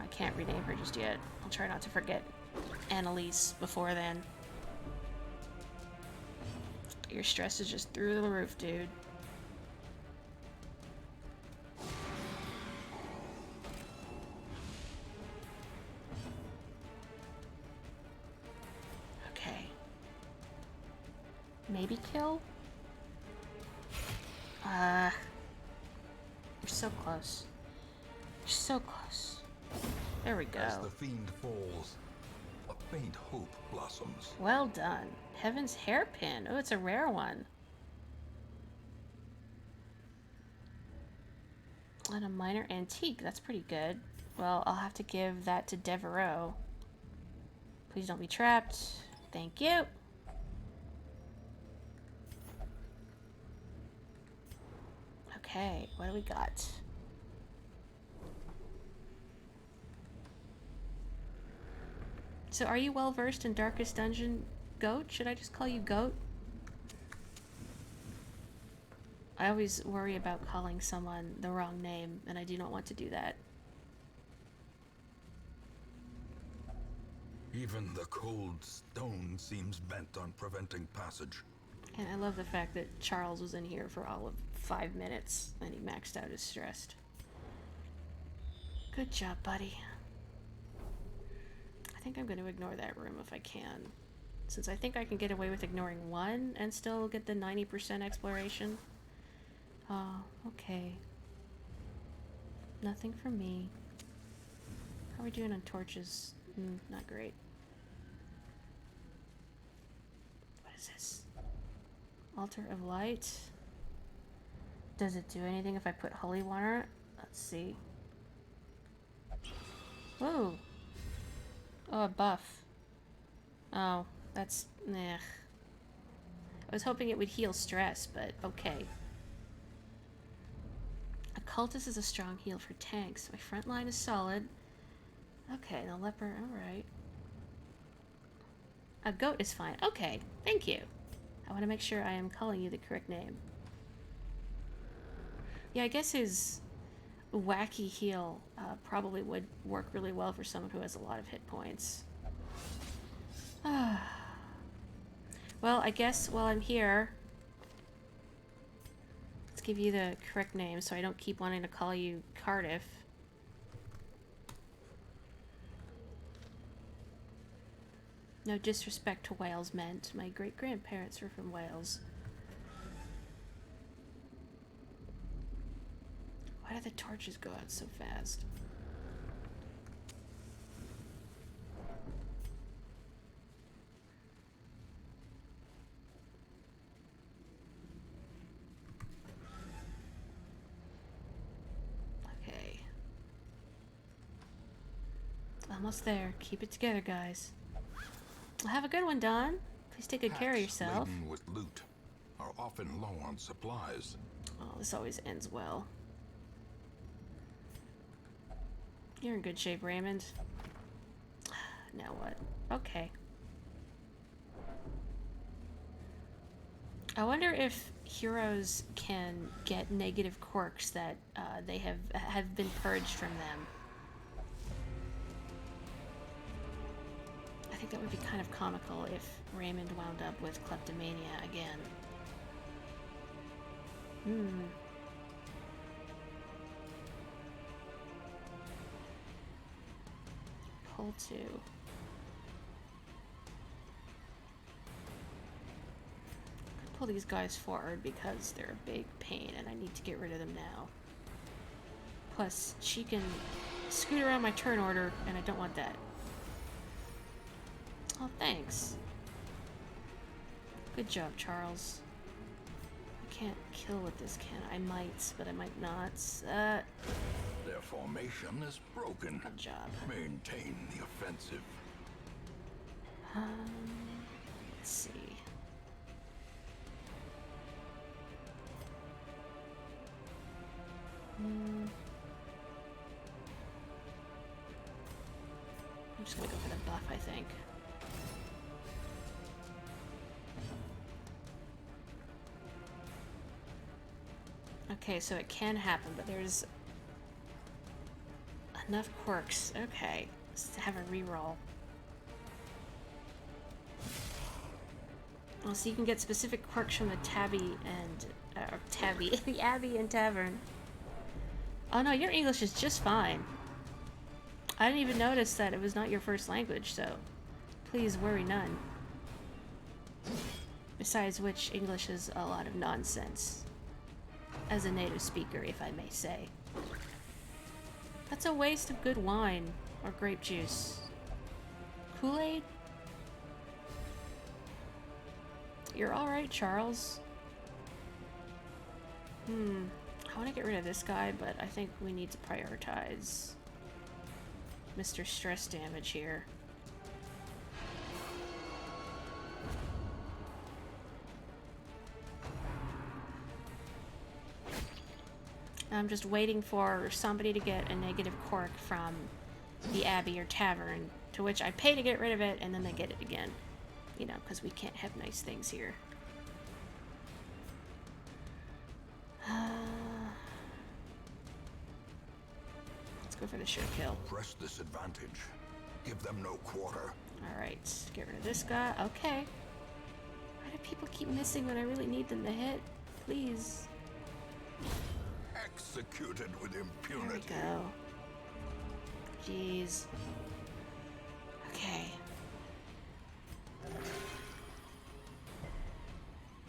I can't rename her just yet. I'll try not to forget Annalise before then. Your stress is just through the roof, dude. Okay. Maybe kill? You're so close. You're so close. There we go. As the fiend falls, a faint hope blossoms. Well done. Heaven's hairpin. Oh, it's a rare one. And a minor antique. That's pretty good. Well, I'll have to give that to Devereaux. Please don't be trapped. Thank you. Okay, what do we got? So are you well versed in Darkest Dungeon, Goat? Should I just call you Goat? I always worry about calling someone the wrong name, and I do not want to do that. Even the cold stone seems bent on preventing passage. And I love the fact that Charles was in here for all of 5 minutes, and he maxed out his stressed. Good job, buddy. I think I'm going to ignore that room if I can. Since I think I can get away with ignoring one and still get the 90% exploration. Oh, okay. Nothing for me. How are we doing on torches? Not great. What is this? Altar of Light. Does it do anything if I put holy water? Let's see. Whoa. Oh, a buff. Oh, that's... Nah. I was hoping it would heal stress, but okay. A cultist is a strong heal for tanks. My front line is solid. Okay, the leper, alright. A goat is fine. Okay, thank you. I want to make sure I am calling you the correct name. Yeah, I guess his wacky heal probably would work really well for someone who has a lot of hit points. Well, I guess while I'm here, let's give you the correct name so I don't keep wanting to call you Cardiff. No disrespect to Wales meant. My great-grandparents were from Wales. Why do the torches go out so fast? Okay. Almost there. Keep it together, guys. Well, have a good one, Don. Please take good care of Packs yourself. laden with loot are often low on supplies. Oh, this always ends well. You're in good shape, Raymond. Now what? Okay. I wonder if heroes can get negative quirks that they have been purged from them. I think that would be kind of comical if Raymond wound up with kleptomania again. Pull 2. Pull these guys forward because they're a big pain and I need to get rid of them now. Plus, she can scoot around my turn order and I don't want that. Oh, thanks. Good job, Charles. I can't kill with this, can I? I might, but I might not. Their formation is broken. Good job. Maintain the offensive. Let's see. I'm just gonna go for the buff, I think. Okay, so it can happen, but there's enough quirks. Okay, let's have a reroll. Oh, so you can get specific quirks from the Tabby and the Abbey and Tavern. Oh no, your English is just fine. I didn't even notice that it was not your first language, so please worry none. Besides which, English is a lot of nonsense. As a native speaker, if I may say. That's a waste of good wine or grape juice. Kool-Aid? You're alright, Charles. I want to get rid of this guy, but I think we need to prioritize Mr. Stress damage here. I'm just waiting for somebody to get a negative cork from the Abbey or Tavern, to which I pay to get rid of it, and then they get it again. You know, because we can't have nice things here. Let's go for the sure kill. Press this advantage. Give them no quarter. Alright, get rid of this guy. Okay. Why do people keep missing when I really need them to hit? Please. Executed with There we impunity. go. Jeez. Okay.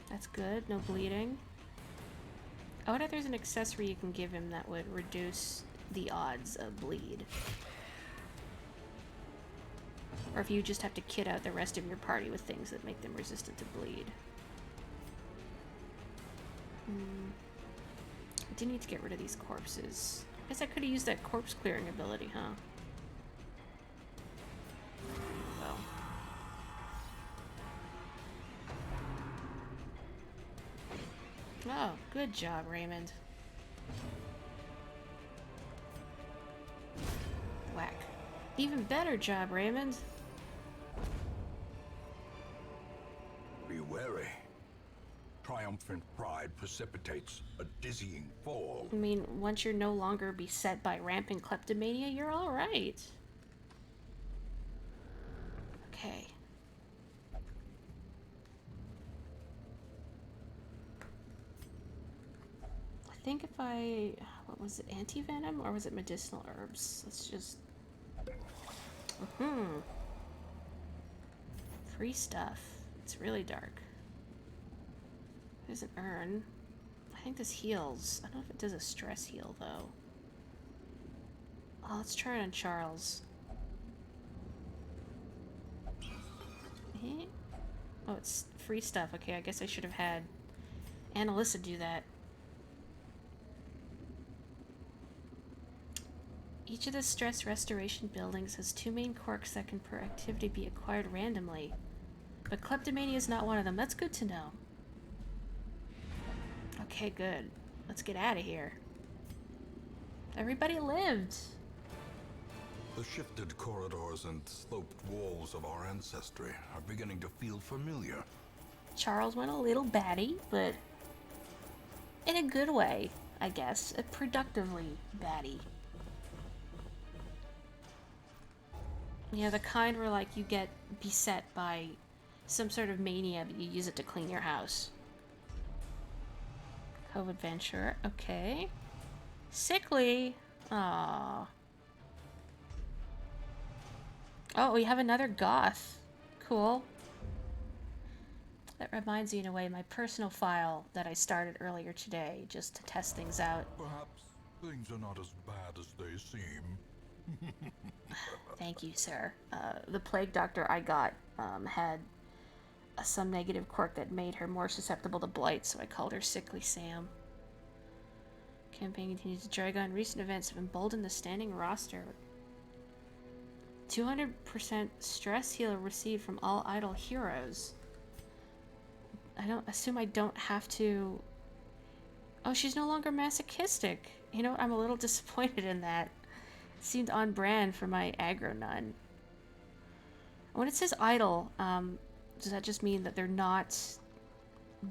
That's good. No bleeding. I wonder if there's an accessory you can give him that would reduce the odds of bleed. Or if you just have to kit out the rest of your party with things that make them resistant to bleed. I do need to get rid of these corpses. I guess I could have used that corpse clearing ability, huh? Well. Oh, good job, Raymond. Whack. Even better job, Raymond. Be wary. Triumphant pride precipitates a dizzying fall. I mean, once you're no longer beset by rampant kleptomania, you're alright. Okay. I think if I... What was it? Anti-venom? Or was it medicinal herbs? Let's just... Free stuff. It's really dark. There's an urn. I think this heals. I don't know if it does a stress heal, though. Oh, let's try it on Charles. Eh? Oh, it's free stuff. Okay, I guess I should have had Annalisa do that. Each of the stress restoration buildings has 2 main quirks that can per activity be acquired randomly. But kleptomania is not one of them. That's good to know. Okay, good. Let's get out of here. Everybody lived. The shifted corridors and sloped walls of our ancestry are beginning to feel familiar. Charles went a little batty, but in a good way, I guess. A productively batty. Yeah, the kind where, like, you get beset by some sort of mania, but you use it to clean your house. COVID venture. Okay. Sickly. Aww. Oh, we have another goth. Cool. That reminds me, in a way, my personal file that I started earlier today, just to test things out. Perhaps things are not as bad as they seem. Thank you, sir. The plague doctor I got had some negative quirk that made her more susceptible to blight, so I called her Sickly Sam. Campaign continues to drag on. Recent events have emboldened the standing roster. 200% stress heal received from all idle heroes. I don't assume I don't have to... Oh, she's no longer masochistic. You know, I'm a little disappointed in that. It seemed on brand for my aggro nun. When it says idle, does that just mean that they're not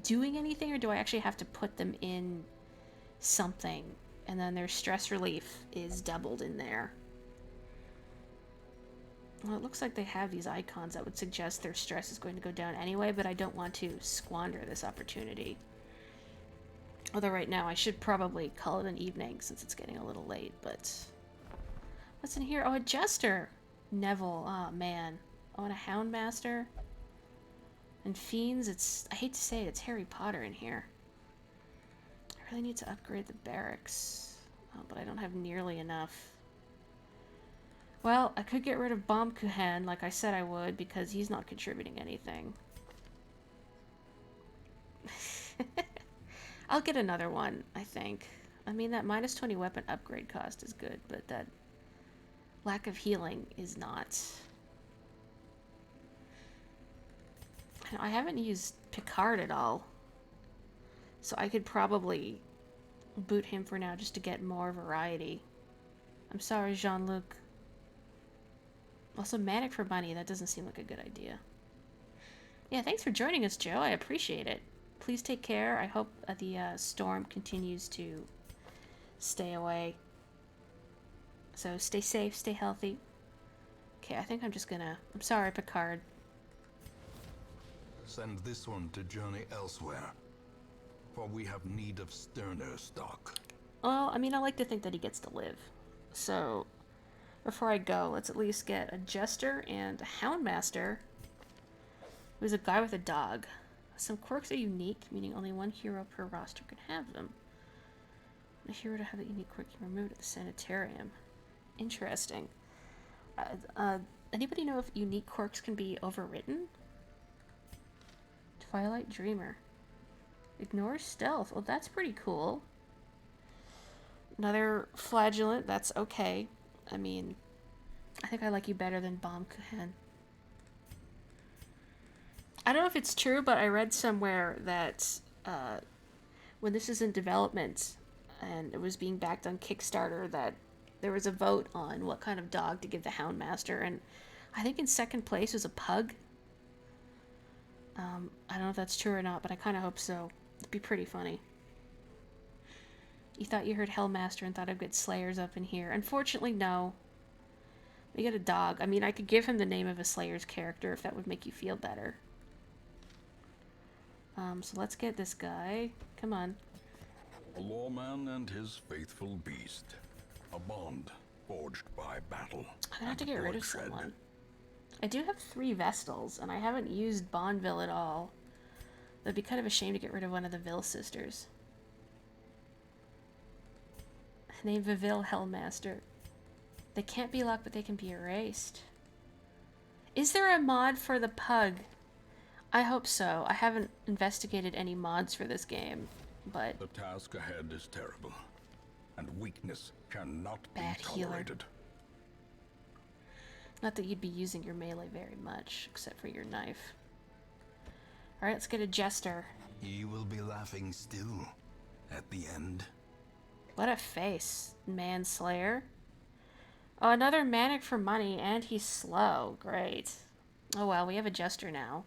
doing anything, or do I actually have to put them in something, and then their stress relief is doubled in there? Well, it looks like they have these icons that would suggest their stress is going to go down anyway, but I don't want to squander this opportunity. Although right now I should probably call it an evening since it's getting a little late, but... What's in here? Oh, a jester! Neville. Oh, man. Oh, and a houndmaster. And fiends. It's... I hate to say it, it's Harry Potter in here. I really need to upgrade the barracks. Oh, but I don't have nearly enough. Well, I could get rid of Bomb Kuhan like I said I would, because he's not contributing anything. I'll get another one, I think. I mean, that minus 20 weapon upgrade cost is good, but that lack of healing is not. I haven't used Picard at all, so I could probably boot him for now just to get more variety. I'm sorry, Jean-Luc. Also, manic for money. That doesn't seem like a good idea. Yeah, thanks for joining us, Joe. I appreciate it. Please take care. I hope the storm continues to stay away. So stay safe, stay healthy. Okay, I think I'm just gonna... I'm sorry, Picard. Send this one to journey elsewhere, for we have need of sterner stock. Well, I mean, I like to think that he gets to live. So, before I go, let's at least get a Jester and a Houndmaster, who's a guy with a dog. Some quirks are unique, meaning only one hero per roster can have them. A hero to have the unique quirk can removed at the sanitarium. Interesting. Anybody know if unique quirks can be overwritten? Twilight Dreamer. Ignore stealth. Well, that's pretty cool. Another flagellant. That's okay. I mean, I think I like you better than Bomb Kuhan. I don't know if it's true, but I read somewhere that when this is in development and it was being backed on Kickstarter, that there was a vote on what kind of dog to give the Houndmaster, and I think in second place was a pug. I don't know if that's true or not, but I kind of hope so. It'd be pretty funny. You thought you heard Hellmaster and thought I'd get Slayers up in here. Unfortunately, no. We got a dog. I mean, I could give him the name of a Slayers character if that would make you feel better. So let's get this guy. Come on. A lawman and his faithful beast. A bond forged by battle. I'm gonna have to get rid of someone. I do have 3 Vestals, and I haven't used Bonneville at all. It'd be kind of a shame to get rid of one of the Ville sisters. Name Viville Hellmaster. They can't be locked, but they can be erased. Is there a mod for the pug? I hope so. I haven't investigated any mods for this game, but... The task ahead is terrible, and weakness cannot be Bad healer. tolerated. Not that you'd be using your melee very much, except for your knife. Alright, let's get a Jester. He will be laughing still at the end. What a face. Manslayer. Oh, another manic for money, and he's slow. Great. Oh well, we have a Jester now.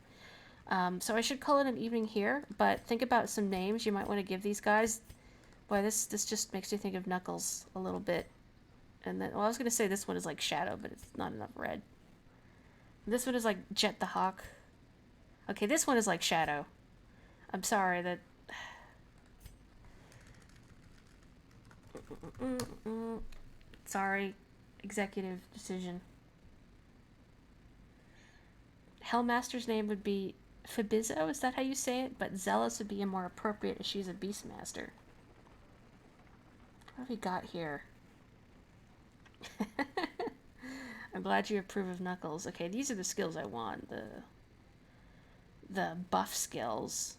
So I should call it an evening here, but think about some names you might want to give these guys. Boy, this just makes me think of Knuckles a little bit. And then, well, I was going to say this one is like Shadow, but it's not enough red. This one is like Jet the Hawk. Okay, this one is like Shadow. I'm sorry that... Sorry. Executive decision. Hellmaster's name would be Fabizzo, is that how you say it? But Zealous would be more appropriate as she's a Beastmaster. What have we got here? I'm glad you approve of Knuckles. Okay, these are the skills I want. The buff skills.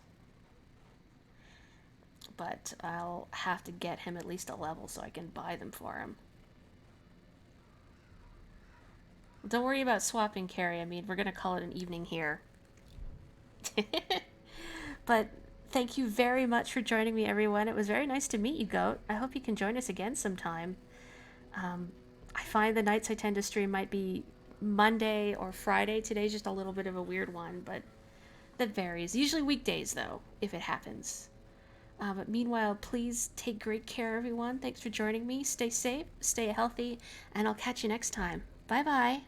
But I'll have to get him at least a level so I can buy them for him. Don't worry about swapping, Carrie. I mean, we're going to call it an evening here. But thank you very much for joining me, everyone. It was very nice to meet you, Goat. I hope you can join us again sometime. I find the nights I tend to stream might be Monday or Friday. Today's just a little bit of a weird one, but that varies. Usually weekdays, though, if it happens. But meanwhile, please take great care, everyone. Thanks for joining me. Stay safe, stay healthy, and I'll catch you next time. Bye-bye.